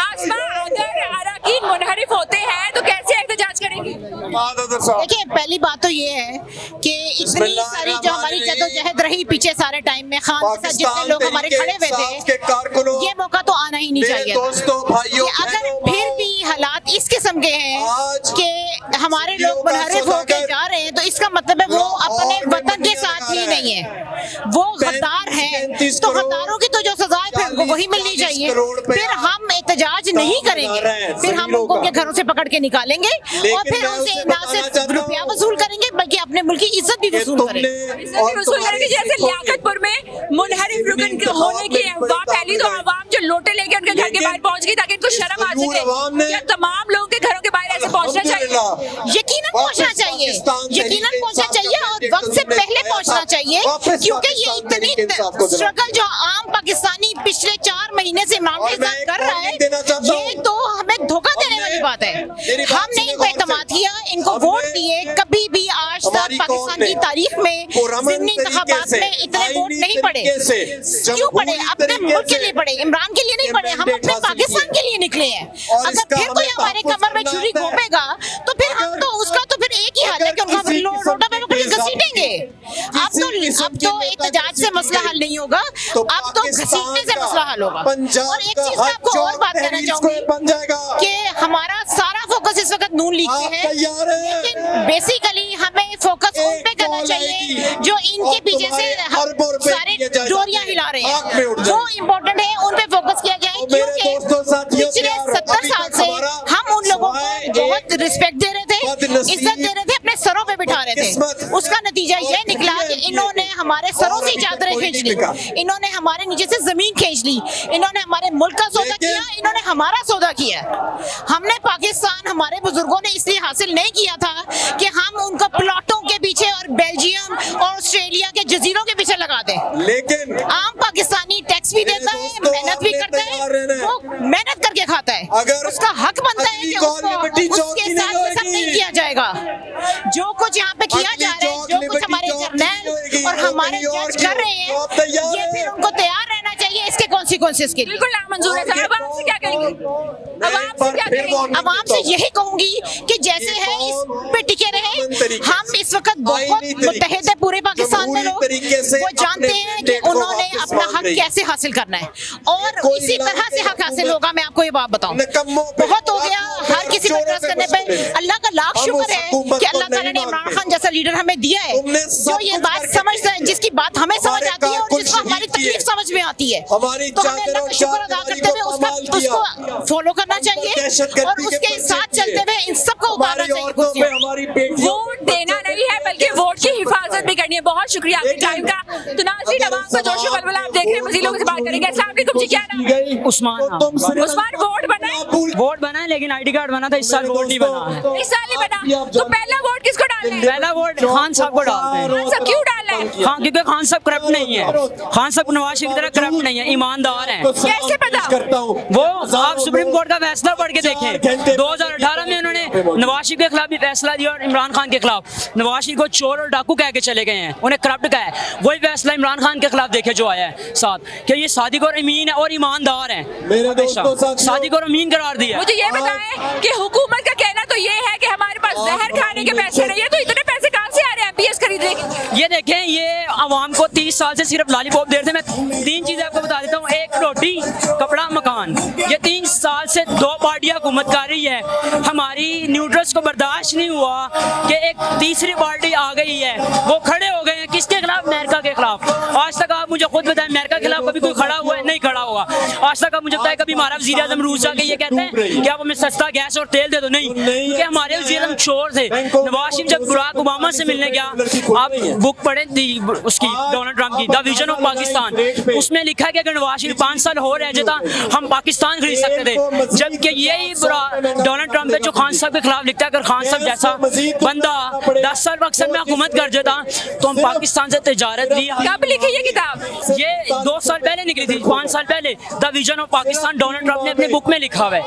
आसमा। अगर अरकान मुनहरिफ होते हैं तो कैसे एहतजाज करेंगी? देखिए, पहली बात तो ये है कि इतनी सारी जो हमारी जद्दोजहद रही पीछे सारे टाइम में, खान के साथ जितने लोग हमारे खड़े हुए थे, ये मौका तो आना ही नहीं चाहिए था। अगर फिर भी हालात इस किस्म के हैं कि हमारे लोग मुनहरिफ होके जा रहे हैं, तो इसका मतलब है वो अपने वतन के साथ ही नहीं है, वो गद्दार हैं। तो गद्दारों की तो जो सजा है फिर वही मिलनी चाहिए। फिर हम एहतजाज नहीं करेंगे फिर हम उनको उनके घरों से पकड़ के निकालेंगे और फिर उनसे ना सिर्फ रुपया वसूल करेंगे बल्कि अपने मुल्क की इज्जत भी वसूल करेंगे। वसूल करेंगे। जैसे लियाकतपुर में मुनहरिफ रुकन के होने की अफवाह फैली तो आवाम जो लोटे लेके उनके घर के बाहर पहुंच गई ताकि इनको शर्म आ सके। क्या तमाम लोगों के घरों के बाहर ऐसे पहुंचना चाहिए? यकीनन पहुंचना चाहिए, यकीनन पहुंचना चाहिए और वक्त से पहले पहुंचना चाहिए, क्योंकि ये इतनी स्ट्रगल जो आम पाकिस्तानी पिछले 4 महीने से इमरान के साथ कर रहा है, ये तो हमें धोखा देने वाली बात है। हमने इनको एतमाद किया, इनको वोट दिए, कभी भी आज तक पाकिस्तान की तारीख में ज़िमनी इंतखाबात में इतने वोट नहीं पड़े। क्यों पड़े? अपने मुल्क के लिए पड़े, इमरान के लिए नहीं पड़े। हम अपने पाकिस्तान के लिए निकले हैं। अगर फिर कोई हमारे कमर में छुरी घोंपेगा तो फिर हम तो उसका तो फिर एक ही हाल है कि उनका लोटा पे पकड़ के घसीटेंगे। अब तो एहतजाज से मसला हल नहीं होगा, अब तो घसीटने से मसला हल होगा। और एक चीज मैं आपको और बात करना चाहूंगी कि हमारा सारा फोकस इस वक्त नून लीग पे है, लेकिन बेसिकली हमें फोकस उन पे करना चाहिए जो इनके पीछे से सारे डोरियां हिला रहे हैं। जो इम्पोर्टेंट है उन पे फोकस किया गया है, क्योंकि पिछले 70 साल से हम उन लोगों को बहुत रिस्पेक्ट दे रहे थे, इज्जत दे रहे थे, अपने सरों पे बिठा रहे थे। उसका नतीजा ये निकला कि इन्होंने हमारे सरों से चादरें खींच ली, इन्होंने हमारे नीचे से जमीन खींच ली, इन्होंने हमारे मुल्क का सौदा किया, इन्होंने हमारा सौदा किया। हमने पाकिस्तान हमारे बुजुर्गों ने इसलिए हासिल नहीं किया था कि हम उनको प्लॉटों के पीछे और बेल्जियम और ऑस्ट्रेलिया के जजीरों के पीछे लगा दें। लेकिन आम पाकिस्तानी टैक्स भी देता है, मेहनत भी करता है, वो मेहनत करके खाता है, उसका हक बनता है कि उसके साथ ये सब नहीं किया जाएगा। जो कुछ यहाँ पे किया जा रहा है, जो कुछ हमारे जर्नल और हमारे जज कर रहे हैं, ये फिर उनको तैयार रहना चाहिए इसके कॉन्सिक्वेंसेस के लिए। बिल्कुल नामंजूर है। अब आप से क्या कहेंगे? आवाम से यही कहूंगी कि जैसे है इस पे टिके रहे। हम इस वक्त बहुत मुत्तहिद है पूरे पाकिस्तान में लोग, वो जानते हैं कि उन्होंने अपना हक कैसे हासिल करना है और इसी तरह से हक हासिल होगा। मैं आपको ये बात बताऊं, बहुत हो गया हर किसी पर ट्रस्ट करने पे। अल्लाह का लाख शुक्र है कि अल्लाह ताला ने इमरान खान जैसा लीडर हमें दिया है जो ये बात समझता है, जिसकी बात हमें समझ आती है और जिसको हमारी तकलीफ समझ में आती है। तो हमें अल्लाह का शुक्र अदा करते हुए उसको फॉलो करना चाहिए और उसके साथ चलते हुए इन सबको उतारना चाहिए। वोट देना नहीं है बल्कि वोट की हिफाजत भी करनी है। बहुत शुक्रिया आपके टाइम का। तो नाज़रीन, आवाम का जोश और बलबला आप देख रहे हैं, मज़ीद लोगों से बात करेंगे। अस्सलाम वालेकुम जी, क्या नाम है? उस्मान। उस्मान, वोट बना है लेकिन आईडी कार्ड बना था, इस साल वोट नहीं बना। इस साल नहीं बना, तो पहला वोट किसको डालना है? पहला वोट खान साहब को डालते हैं। खान साहब क्यों डालना है? हाँ, क्योंकि खान साहब करप्ट नहीं है, खान साहब नवाज शरीफ की तरह करप्ट नहीं है, ईमानदार हैं। कैसे पता? वो आप सुप्रीम कोर्ट का फैसला पढ़ के देखें। 2018 में उन्होंने नवाज शरीफ के खिलाफ भी फैसला दिया और इमरान खान के खिलाफ। नवाज शरीफ को चोर और डाकू कह के चले गए हैं, उन्हें करप्ट कहा है। वही फैसला इमरान खान के खिलाफ देखे जो आया है साथ, कि ये सादिक और अमीन है और ईमानदार हैं। सादिक और अमीन करार दिया। मुझे ये बताएं कि हुकूमत का कहना तो ये है कि हमारे पास जहर खाने के पैसे नहीं है, तो इतने पैसे कहाँ से आ रहे हैं एमपीएस खरीदने के? ये देखें, ये आवाम को 30 साल से सिर्फ लॉलीपॉप दे रहे थे। मैं 3 चीजें आपको बता देता हूँ, एक रोटी, कपड़ा, मकान। ये 3 साल से 2 पार्टियां हुकूमत कर रही है। हमारी न्यूट्रल्स को बर्दाश्त नहीं हुआ कि एक तीसरी पार्टी आ गई है, वो खड़े हो गए हैं किसके खिलाफ? अमेरिका के खिलाफ। आज तक आप मुझे खुद बताएं, अमेरिका के खिलाफ कभी कोई खड़ा हुआ है? नहीं खड़ा होगा। आज तक आप मुझे बताएं, कभी हमारा वज़ीर आज़म रूस जाके ये कहते हैं कि आप हमें सस्ता गैस और तेल दे दो? नहीं, क्योंकि हमारे वज़ीर आज़म चोर थे। नवाज शरीफ जब बराक ओबामा से मिलने गया, आप बुक पढ़े उसकी, डोनाल्ड ट्रंप की, द विजन ऑफ पाकिस्तान, उसमें लिखा है कि अगर नवाज शरीफ 5 साल हो रह जाता हम पाकिस्तान खरीद सकते थे। जबकि यही डोनाल्ड ट्रंप है जो खान साहब के खिलाफ लिखता है अगर खान साहब जैसा बंदा 10 साल मकसद में हुकूमत कर जाता तो हम पाकिस्तान से तिजारत भी। कब लिखी ये किताब? ये 2 साल पहले निकली थी, 5 साल पहले। The vision of Pakistan Donald Trump ने अपनी बुक में लिखा हुआ है।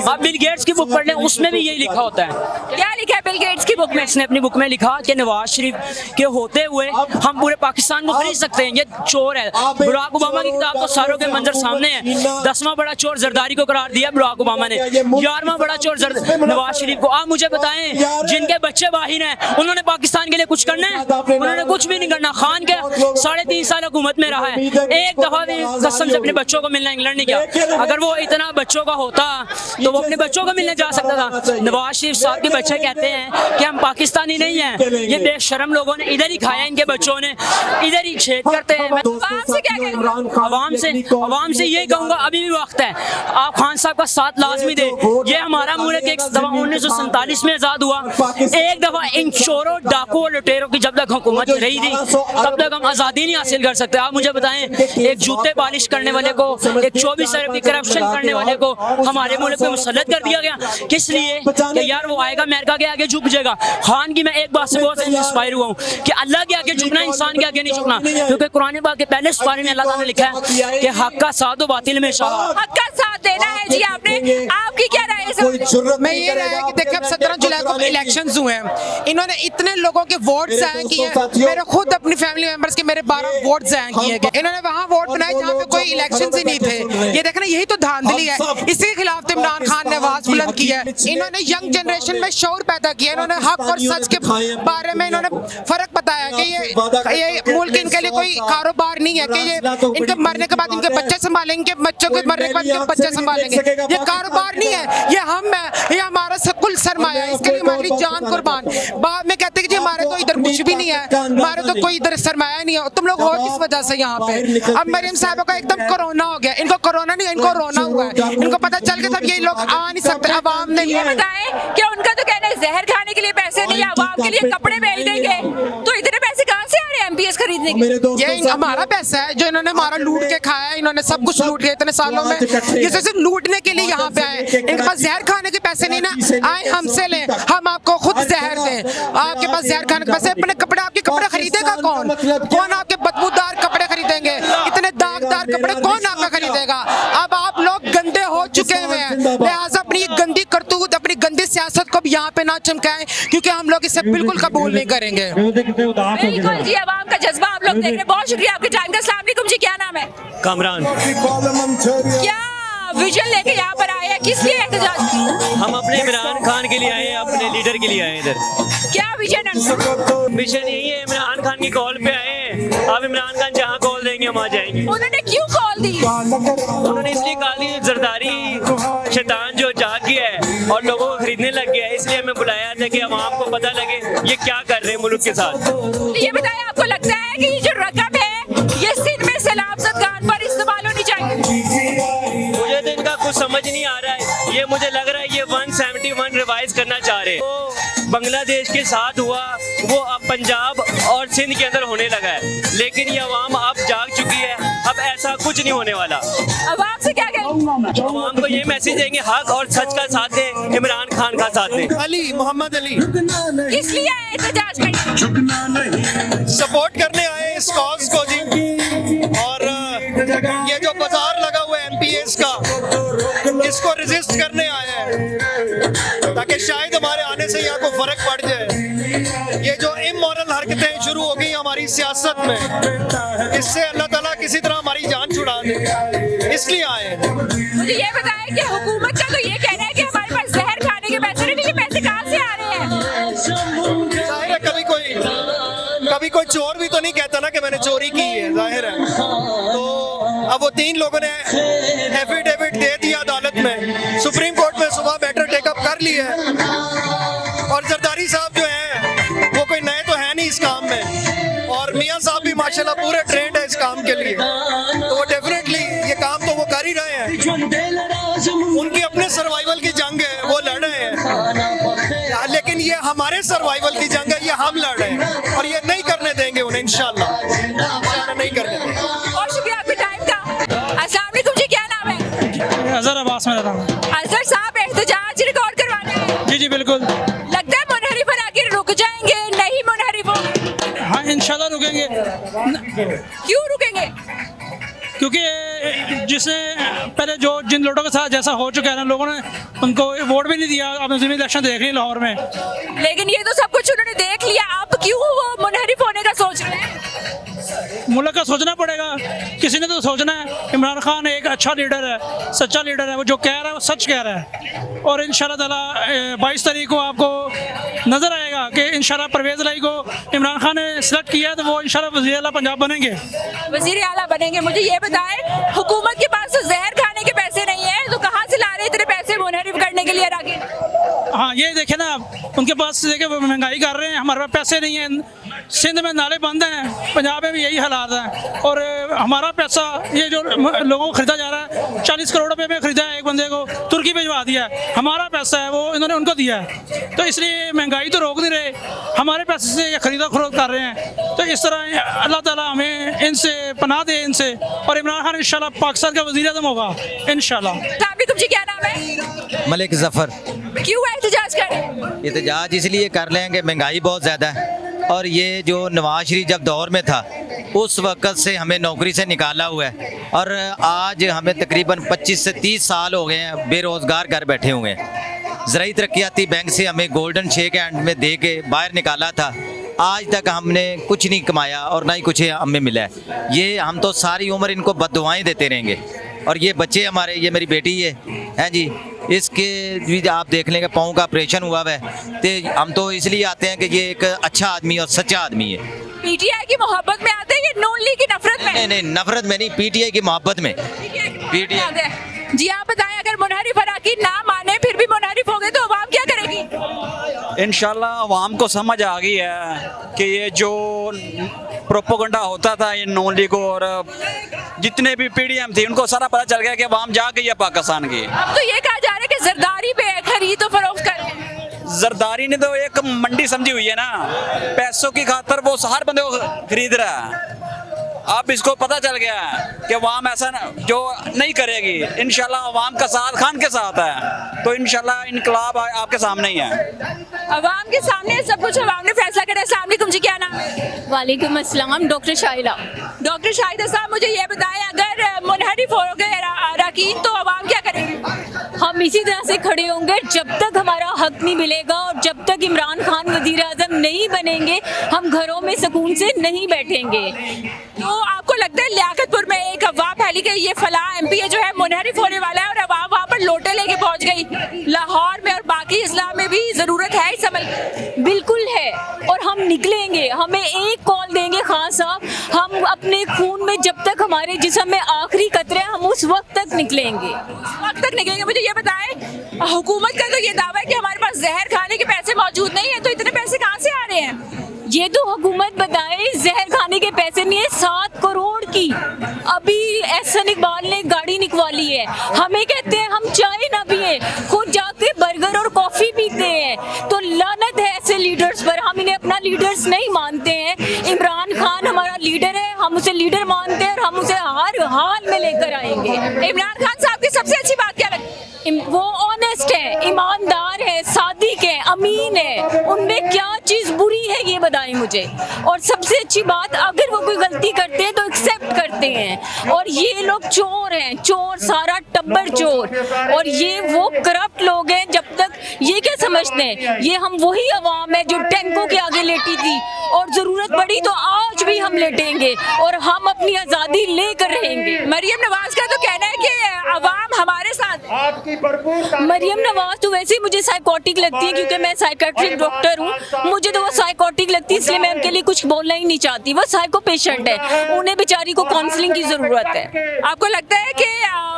आप बिल गेट्स की बुक पढ़ लें, उसमें भी यही लिखा होता है। क्या लिखा है बिल गेट्स की बुक में? इसने अपनी बुक में लिखा कि नवाज शरीफ के होते हुए हम पूरे पाकिस्तान को खरीद सकते हैं, ये चोर है। बराक ओबामा की किताब तो सारों के मंजर सामने है। 10वां बड़ा चोर जरदारी को करार दिया बराक ओबामा ने, 11वां बड़ा चोर नवाज शरीफ को। आप मुझे बताएं, जिनके बच्चे बाहिर हैं उन्होंने पाकिस्तान के लिए कुछ करना है? उन्होंने कुछ भी नहीं करना। खान के 3.5 साल हुकूमत में रहा है, एक दफा भी कसम से अपने बच्चों को मिलने इंग्लैंड नहीं गया। अगर वो इतना बच्चों का होता तो वो अपने बच्चों को मिलने जा सकता था। नवाज शरीफ साहब के बच्चे कहते हैं कि हम पाकिस्तानी नहीं हैं। ये बेशरम लोगों ने इधर ही खाया, इनके बच्चों ने इधर ही छेद करते हैं। आवाम से क्या कहेंगे? आवाम से यही कहूंगा, अभी भी वक्त है। है, आप खान साहब का साथ लाजमी दे। ये हमारा मुल्क एक दफा 1947 में आज़ाद हुआ, एक दफा इन चोरों डाकुओं लुटेरों की जब तक हुकूमत रही थी तब तक हम आज़ादी नहीं हासिल कर सकते। आप मुझे बताएं, एक जूते पालिश करने वाले को, एक 24 अरब की करप्शन करने वाले को हमारे मुल्क में मुसल्लत कर दिया गया, किस लिए? कि यार वो आएगा अमेरिका के आगे झुक जाएगा। खान की मैं एक बात से बहुत इंस्पायर हुआ हूँ कि अल्लाह के आगे झुकना, इंसान के आगे नहीं झुकना, क्योंकि कुरान पाक के पहले सुपारे में अल्लाह ताला ने लिखा है कि हक का साथ दो, बातिल में शाह। हक का साथ देना है जी आपने। आपकी क्या राय है? मैं ये राय है कि देखिए अब 17 जुलाई को इलेक्शंस हुए हैं, इन्होंने इतने लोगों के वोट जाया किए, मेरे खुद अपनी फैमिली मेंबर्स के मेरे 12 वोट जाया किए गए। इन्होंने वहाँ वोट बनाए जहाँ पे कोई इलेक्शन ही नहीं थे। ये देखना, यही तो धांधली है, इसी के खिलाफ तो इमरान खान ने आवाज बुलंद की है। इन्होंने यंग जनरेशन में शौर पैदा किया, इन्होंने हक और सच के बारे में इन्होंने फर्क बताया कि ये मुल्क इनके लिए कोई कारोबार नहीं है, कि ये इनके मरने के बाद इनके बच्चे संभालेंगे, बच्चों के मरने के बाद इनके बच्चे संभालेंगे। ये कारोबार नहीं है, ये हम है, ये हमारा कुल सरमाया है, इसके लिए हमारी जान कुर्बान। बाद में कहते हैं कि जी हमारे तो इधर कुछ भी नहीं है, हमारे तो कोई इधर सरमाया नहीं है। तुम लोग हो किस वजह से यहाँ पे? अब मरियम साहब का एकदम कोरोना हो गया, इनको कोरोना नहीं, इनको रोना हुआ है। इनको पता चल गया, तब ये लोग आ नहीं सकते, अवाम ने ये बताएं कि उनका तो कहना है जहर खाने के लिए पैसे नहीं, अवाम के लिए कपड़े भेज देंगे, तो इतने पैसे कहाँ से आ रहे हैं एमपीएस खरीदने के? ये हमारा पैसा है जो इन्होंने हमारा लूट के खाया है, इन्होंने सब कुछ लूट के इतने सालों में, ये सिर्फ लूटने के लिए यहाँ पे आए। इनके पास जहर खाने के पैसे नहीं ना, आए हमसे लें, हम आपको खुद जहर दें। आपके पास जहर खाने के पैसे, अपने कपड़े, आपके कपड़े खरीदेगा कौन? कौन आपके बदबूदार कपड़े खरीदेंगे? इतने दागदार कपड़े कौन आपका खरीदेगा? अब आप लोग गंदे हो चुके हुए हैं, लिहाजा अपनी गंदी करतूत, अपनी गंदी सियासत को भी यहाँ पे ना चमकाएं, क्योंकि हम लोग इसे बिल्कुल कबूल नहीं करेंगे। बिल्कुल जी, अवाम का जज्बा आप लोग देख रहे हैं। बहुत शुक्रिया आपके टाइम का। अस्सलाम वालेकुम जी, क्या नाम है? कामरान। क्या विजन लेके यहाँ पर आए हैं, किस लिए एहतजाज? हम अपने इमरान खान के लिए आए हैं, अपने लीडर के लिए आए हैं इधर। क्या विजन है? मिशन यही है, इमरान खान की कॉल पे आए हैं। अब इमरान खान जहाँ कॉल देंगे हम आ जाएंगे। उन्होंने क्यों कॉल दी? उन्होंने इसलिए कॉल दी, जरदारी शैतान जो जाग गया है और लोगों को खरीदने लग गया है, इसलिए हमें बुलाया था कि आवाम को पता लगे ये क्या कर रहे हैं मुल्क के साथ। तो ये बताएं, आपको लगता है कि ये जो रकम है ये सिंध में सैलाब ज़दगान पर इस्तेमाल होनी चाहिए? मुझे तो इनका कुछ समझ नहीं आ रहा है। ये मुझे लग रहा है ये 171 रिवाइज करना चाह रहे हैं। तो बांग्लादेश के साथ हुआ वो अब पंजाब और सिंध के अंदर होने लगा है, लेकिन ये अवाम अब जाग चुकी है, अब ऐसा कुछ नहीं होने वाला। अवाम से क्या कहें? अवाम को ये मैसेज देंगे, हक और सच का साथ दें, इमरान खान का साथ दें। अली मोहम्मद अली किस लिए आए एहतजाज करने? सपोर्ट करने आए इस कॉज को जी, और ये जो बाजार लगा हुआ है एमपीएस का, इसको रेजिस्ट करने आए हैं ताकि शायद हमारे आने से यहाँ को फर्क पड़ जाए। ये जो इमोरल हरकतें शुरू हो गई हमारी सियासत में, इससे अल्लाह ताला किसी तरह हमारी जान छुड़ा दे, इसलिए आए हैं। मुझे ये बताएं कि हुकूमत का तो ये कहना है कि हमारे पास जहर खाने के पैसे नहीं, लेकिन पैसे कहाँ से आ रहे हैं? जाहिर है कभी कोई चोर भी तो नहीं कहता ना कि मैंने चोरी की है, जाहिर है। तो अब वो 3 लोगों ने एफिडेविट दे दिया अदालत में, सुप्रीम कोर्ट में सुबह मैटर टेकअप कर लिया है। और जरदारी साहब जो हैं वो कोई नए तो है नहीं इस काम में, और मियां साहब भी माशाल्लाह पूरे ट्रेंड है इस काम के लिए, तो वो डेफिनेटली ये काम तो वो कर ही रहे हैं। उनकी अपने सर्वाइवल की जंग है, वो लड़ रहे हैं, लेकिन ये हमारे सर्वाइवल की जंग है, ये हम लड़ रहे हैं, और ये नहीं करने देंगे उन्हें, इंशाल्लाह नहीं करने देंगे। बहुत शुक्रिया आपके टाइम का। अस्सलाम वालेकुम जी, क्या नाम है? अजहर अब्बास मेरा नाम है। अजहर साहब, एहतजाज रिकॉर्ड करवाना है? जी जी बिल्कुल। लगता है मुनहरिफ आखिर रुक जाएंगे? नहीं मुनहरिफ? हाँ इंशाल्लाह रुकेंगे। क्यों रुकेंगे? क्योंकि जिसने पहले जिन लोगों के साथ जैसा हो चुका है ना, लोगों ने उनको वोट भी नहीं दिया। अब इलेक्शन देख रही है लाहौर में, लेकिन ये तो सब कुछ उन्होंने देख लिया, आप क्यों वो मुनहरिफ होने का सोच रहे हैं? मुल्क का सोचना पड़ेगा, किसी ने तो सोचना है। इमरान खान एक अच्छा लीडर है, सच्चा लीडर है, वो जो कह रहा है वो सच कह रहा है। और इंशाल्लाह ताला 22 तारीख को आपको नज़र आएगा कि इंशाल्लाह परवेज़ लाई को इमरान खान ने सिलेक्ट किया, तो वो इंशाल्लाह वज़ीर आला पंजाब बनेंगे, वज़ीर आला बनेंगे। मुझे ये बताएं, हुकूमत के पास तो जहर खाने के पैसे नहीं है, तो कहाँ से ला रहे इतने पैसे मुनहरिफ करने के लिए? रागी हाँ ये देखे ना आप, उनके पास देखे महंगाई कर रहे हैं, हमारे पास पैसे नहीं हैं। सिंध में नाले बंद हैं, पंजाब में भी यही हालात हैं, और हमारा पैसा ये जो लोगों को खरीदा जा रहा है 40 40 करोड़ रुपए में खरीदा है एक बंदे को, तुर्की भिजवा दिया है। हमारा पैसा है वो इन्होंने उनको दिया है, तो इसलिए महंगाई तो रोक नहीं रहे, हमारे पैसे से ये खरीदा फरोख्त कर रहे हैं। तो इस तरह अल्लाह ताला हमें इनसे पनाह दे इनसे, और इमरान खान इंशाल्लाह पाकिस्तान का वज़ीर आज़म होगा इंशाल्लाह। जी क्या नाम है? मलिक जफर। क्यों एहतजाज कर रहे हैं? एहतजाज इसलिए कर लें कि महंगाई बहुत ज़्यादा है, और ये जो नवाज शरीफ जब दौर में था उस वक़्त से हमें नौकरी से निकाला हुआ है, और आज हमें तकरीबन 25 से 30 साल हो गए हैं बेरोज़गार घर बैठे हुए हैं। ज़राई तरक्याती बैंक से हमें गोल्डन शेक हैंड में दे के बाहर निकाला था, आज तक हमने कुछ नहीं कमाया और ना ही कुछ हमें मिला है। ये हम तो सारी उम्र इनको बद्दुआएं देते रहेंगे। और ये बच्चे हमारे, ये मेरी बेटी है जी, इसके भी आप देख लेंगे पाँव का ऑपरेशन हुआ है, तो हम तो इसलिए आते हैं कि ये एक अच्छा आदमी और सच्चा आदमी है। पीटीआई की मोहब्बत में आते हैं या नून लीग की नफरत में? नहीं, नफरत में नहीं, पीटीआई की मोहब्बत में। पीटीआई जी, आप बताएं, अगर मुनहरिफ अराकीन ना माने फिर भी मुनहरिफ हो गए तो अवाम क्या करेगी? इंशाल्लाह अवाम को समझ आ गई है कि ये जो प्रोपोगंडा होता था इन नून लीग और जितने भी पीडीएम थी उनको सारा पता चल गया कि अवाम जा गई है पाकिस्तान की। अब तो ये कहा जा रहा है कि जरदारी पे खरीद और फरोख्त कर रहे हैं। जरदारी ने तो एक मंडी समझी हुई है ना, पैसों की खातर वो हर बंदे को खरीद रहा है। अब इसको पता चल गया कि अवाम ऐसा जो नहीं करेगी। इंशाल्लाह अवाम का साथ खान के साथ है, तो इंशाल्लाह इनकलाब आपके सामने ही है। अवाम के सामने सब कुछ अवाम ने फैसला करा। अस्सलाम वालेकुम जी, क्या नाम है? वालेकुम अस्सलाम, डॉक्टर शाहिदा। डॉक्टर शाहिदा साहब, मुझे ये बताएं, अगर मुनहरिफ हो गए अराकीन तो अवाम क्या करेगी? हम इसी तरह से खड़े होंगे जब तक हमारा हक नहीं मिलेगा, और जब तक इमरान खान वजीर आज़म नहीं बनेंगे हम घरों में सुकून से नहीं बैठेंगे। तो आपको लगता है लियाकतपुर में एक अफवाह फैली गई ये फलाह एमपी जो है मुनहरिफ होने वाला है, और अवाम वहाँ पर लोटे लेके पहुँच गई? लाहौर में और बाकी इस्लाम में भी ज़रूरत है इस अमल? बिल्कुल है, और हम निकलेंगे। हमें एक कॉल देंगे खान साहब, हम अपने खून में जब तक हमारे जिस्म में आखिरी कतरे हम उस वक्त तक निकलेंगे। वक्त तक निकलेंगे। मुझे ये बताएं, हुकूमत का तो ये दावा है कि हमारे पास जहर खाने के पैसे मौजूद नहीं है, तो इतने पैसे कहाँ से आ रहे हैं? ये तो हुकूमत बताए, जहर खाने के पैसे नहीं है, 7 करोड़ की अभी एहसन इकबाल ने गाड़ी निकवाली है। हमें कहते हैं हम चाय ना पिए, खुद जाके बर्गर और कॉफी पीते हैं। तो लानत है ऐसे लीडर्स पर, हम इन्हें अपना लीडर्स नहीं मानते हैं। इमरान खान हमारा लीडर है, हम उसे लीडर मानते हैं और हम उसे हर हाल में लेकर आएंगे। इमरान खान साहब की सबसे अच्छी बात क्या लगती है? वो ऑनेस्ट है, ईमानदार है, सादिक है, अमीन है। उनमें क्या चीज़ बुरी है ये बताएं मुझे। और सबसे अच्छी बात, अगर वो कोई गलती करते हैं तो एक्सेप्ट करते हैं। और ये लोग चोर हैं, चोर, सारा टब्बर चोर, और ये वो करप्ट लोग हैं। जब तक ये क्या समझते हैं, ये हम वही अवाम है जो टैंकों के आगे लेटी थी, और ज़रूरत पड़ी तो आज भी हम लेटेंगे और हम अपनी आज़ादी लेकर रहेंगे। मरियम नवाज का तो कहना है कि अवाम हमारे साथ। मरियम नवाज तो वैसे ही मुझे साइकोटिक लगती है, क्योंकि मैं साइकेट्रिक डॉक्टर हूँ। मुझे तो वो साइकोटिक लगती है, इसलिए मैं उनके लिए कुछ बोलना ही नहीं चाहती। वो साइको पेशेंट है, उन्हें बेचारी को काउंसलिंग की ज़रूरत है। आपको लगता है कि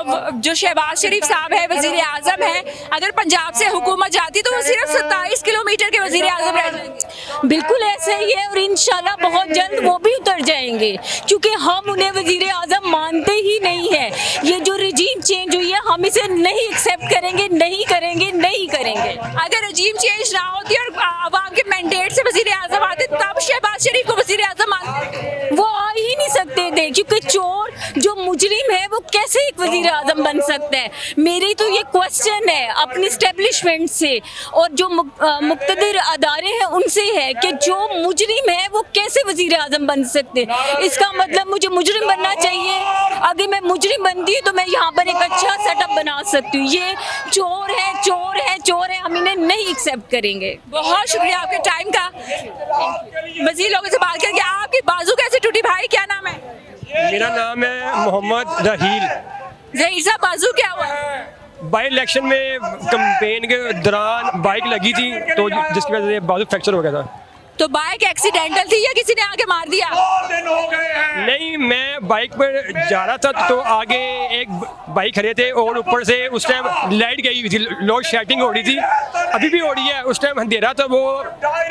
जो शहबाज शरीफ साहब है, वजीर आज़म है, अगर पंजाब से हुकूमत जाती तो वो सिर्फ 27 किलोमीटर के वजीर आज़म रह जाएंगे? बिल्कुल ऐसे ही है, और इंशाल्लाह बहुत जल्द वो भी उतर जाएंगे, क्योंकि हम उन्हें वजीर आज़म मानते ही नहीं है। ये जो रजीम चेंज हुई है, हम इसे नहीं एक्सेप्ट करेंगे, नहीं करेंगे, नहीं करेंगे। अगर रजीम चेंज ना होती और अवाम के मैंडेट से वजीर आज़म आते तब शहबाज शरीफ को वजीर आज़म मानते? वो आ ही नहीं सकते थे, क्योंकि चोर जो मुजरिम है वो कैसे एक वजीर आज़म बन सकता है? मेरी तो ये क्वेश्चन है अपनी स्टैब्लिशमेंट से और जो मुक्तदिर अदारे हैं उनसे है कि जो मुजरिम है वो कैसे वजीर आज़म बन सकते? इसका मतलब मुझे मुजरिम बनना चाहिए। अगर मैं मुजरिम बनती तो मैं यहाँ पर एक अच्छा सेटअप बना सकती हूँ। ये चोर है, चोर है, चोर है, हम इन्हें नहीं एक्सेप्ट करेंगे। बहुत शुक्रिया आपके टाइम का। मज़ीद लोगों से बात करके, आपकी बाजू कैसे टूटी भाई, क्या नाम है? मेरा नाम है मोहम्मद रहील। जहीर साहब, बाजू क्या हुआ? बाई इलेक्शन में कैंपेन के दौरान बाइक लगी थी, तो जिसकी वजह से बाजू फ्रैक्चर हो गया था। तो बाइक एक्सीडेंटल थी या किसी ने आके मार दिया? नहीं, मैं बाइक पर जा रहा था तो आगे एक बाइक खड़े थे और ऊपर से उस टाइम लाइट गई हुई थी, लोड शेडिंग हो रही थी, अभी भी हो रही है। उस टाइम अंधेरा था, वो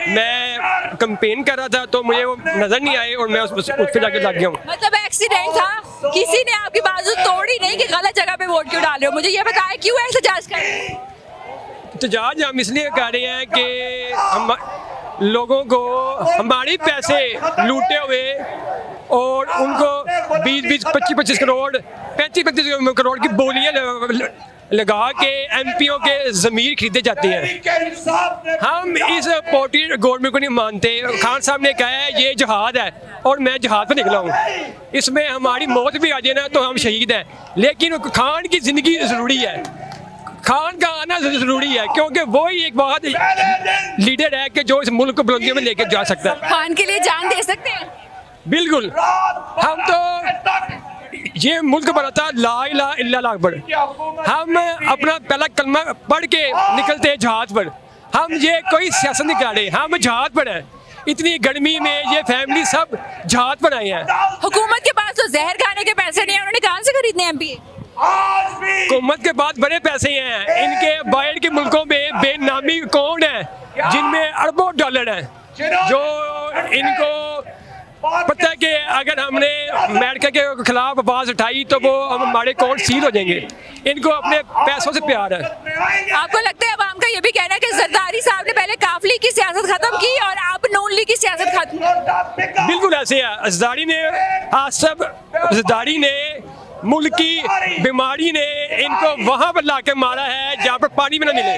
मैं कैंपेन कर रहा था तो मुझे वो नजर नहीं आए और मैं उस पर जाके लग गया हूँ। मतलब एक्सीडेंट था, किसी ने आपकी बाजू तोड़ी नहीं कि गलत जगह पे वोट क्यों डाल रहे हो, मुझे ये बताएं क्यों एहतजाज कर रहे हैं? एहतजाज हम इसलिए कर रहे हैं कि हम लोगों को हमारे पैसे लूटे हुए और उनको 20-20, 25-25 करोड़, 35-35 करोड़ की बोलियां लगा के एमपीओ के ज़मीर खरीदे जाते हैं। हम इस पोटी गवर्नमेंट को नहीं मानते। खान साहब ने कहा है ये जहाद है और मैं जहाद पर निकला हूँ, इसमें हमारी मौत भी आ जाए ना तो हम शहीद हैं, लेकिन खान की ज़िंदगी ज़रूरी है, खान का आना ज़रूरी है, क्योंकि वो ही एक बहुत लीडर है कि जो इस मुल्क को बुलंदियों में लेकर जा सकता है। खान के लिए जान दे सकते हैं? बिल्कुल। हम तो ये मुल्क बना था ला इलाहा इल्लल्लाह पर, हम अपना पहला कलमा पढ़ के निकलते हैं जहाज पर। हम ये कोई सियासत नहीं कर रहे, हम जहाज पर हैं। इतनी गर्मी में ये फैमिली सब जहाज पर आए हैं। हुकूमत के पास तो जहर खाने के पैसे नहीं है, उन्होंने कहाँ से खरीदने एमपीए? हुकूमत के पास बड़े पैसे हैं, इनके बाहर के मुल्कों में बेनामी अकाउंट हैं जिनमें अरबों डॉलर हैं, जो इनको पता है कि अगर हमने अमेरिका के खिलाफ आवाज उठाई तो वो हमारे अकाउंट सील हो जाएंगे। इनको अपने पैसों से प्यार है। आपको लगता है अवाम का ये भी कहना है कि जरदारी साहब ने पहले काफली की सियासत खत्म की और आप नून लीग की सियासत खत्म? बिल्कुल ऐसे है। जरदारी ने मुल्क की बीमारी ने इनको वहां पर लाके मारा है जहाँ पर पानी भी ना मिले,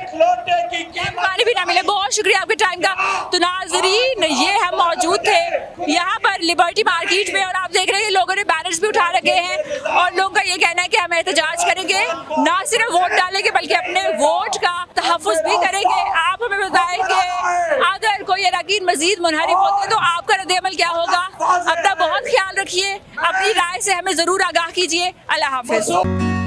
पानी भी ना मिले। बहुत शुक्रिया आपके टाइम का। तो नाजरीन, ये हम मौजूद थे यहाँ पर लिबर्टी मार्केट में और आप देख रहे हैं लोगों ने बैनर्स भी उठा रखे हैं और लोगों का ये कहना है कि हम एहतजाज करेंगे, ना सिर्फ वोट डालेंगे बल्कि अपने वोट का तहफ़्फ़ुज़ भी करेंगे। आप हमें बताएं कि अगर कोई अरकान मजीद मुनहरिफ होते तो आपका रद्द-ए-अमल क्या होगा? अपना बहुत ख्याल रखिए, अपनी राय से हमें ज़रूर आगाह कीजिए। अल्लाह हाफ़िज़।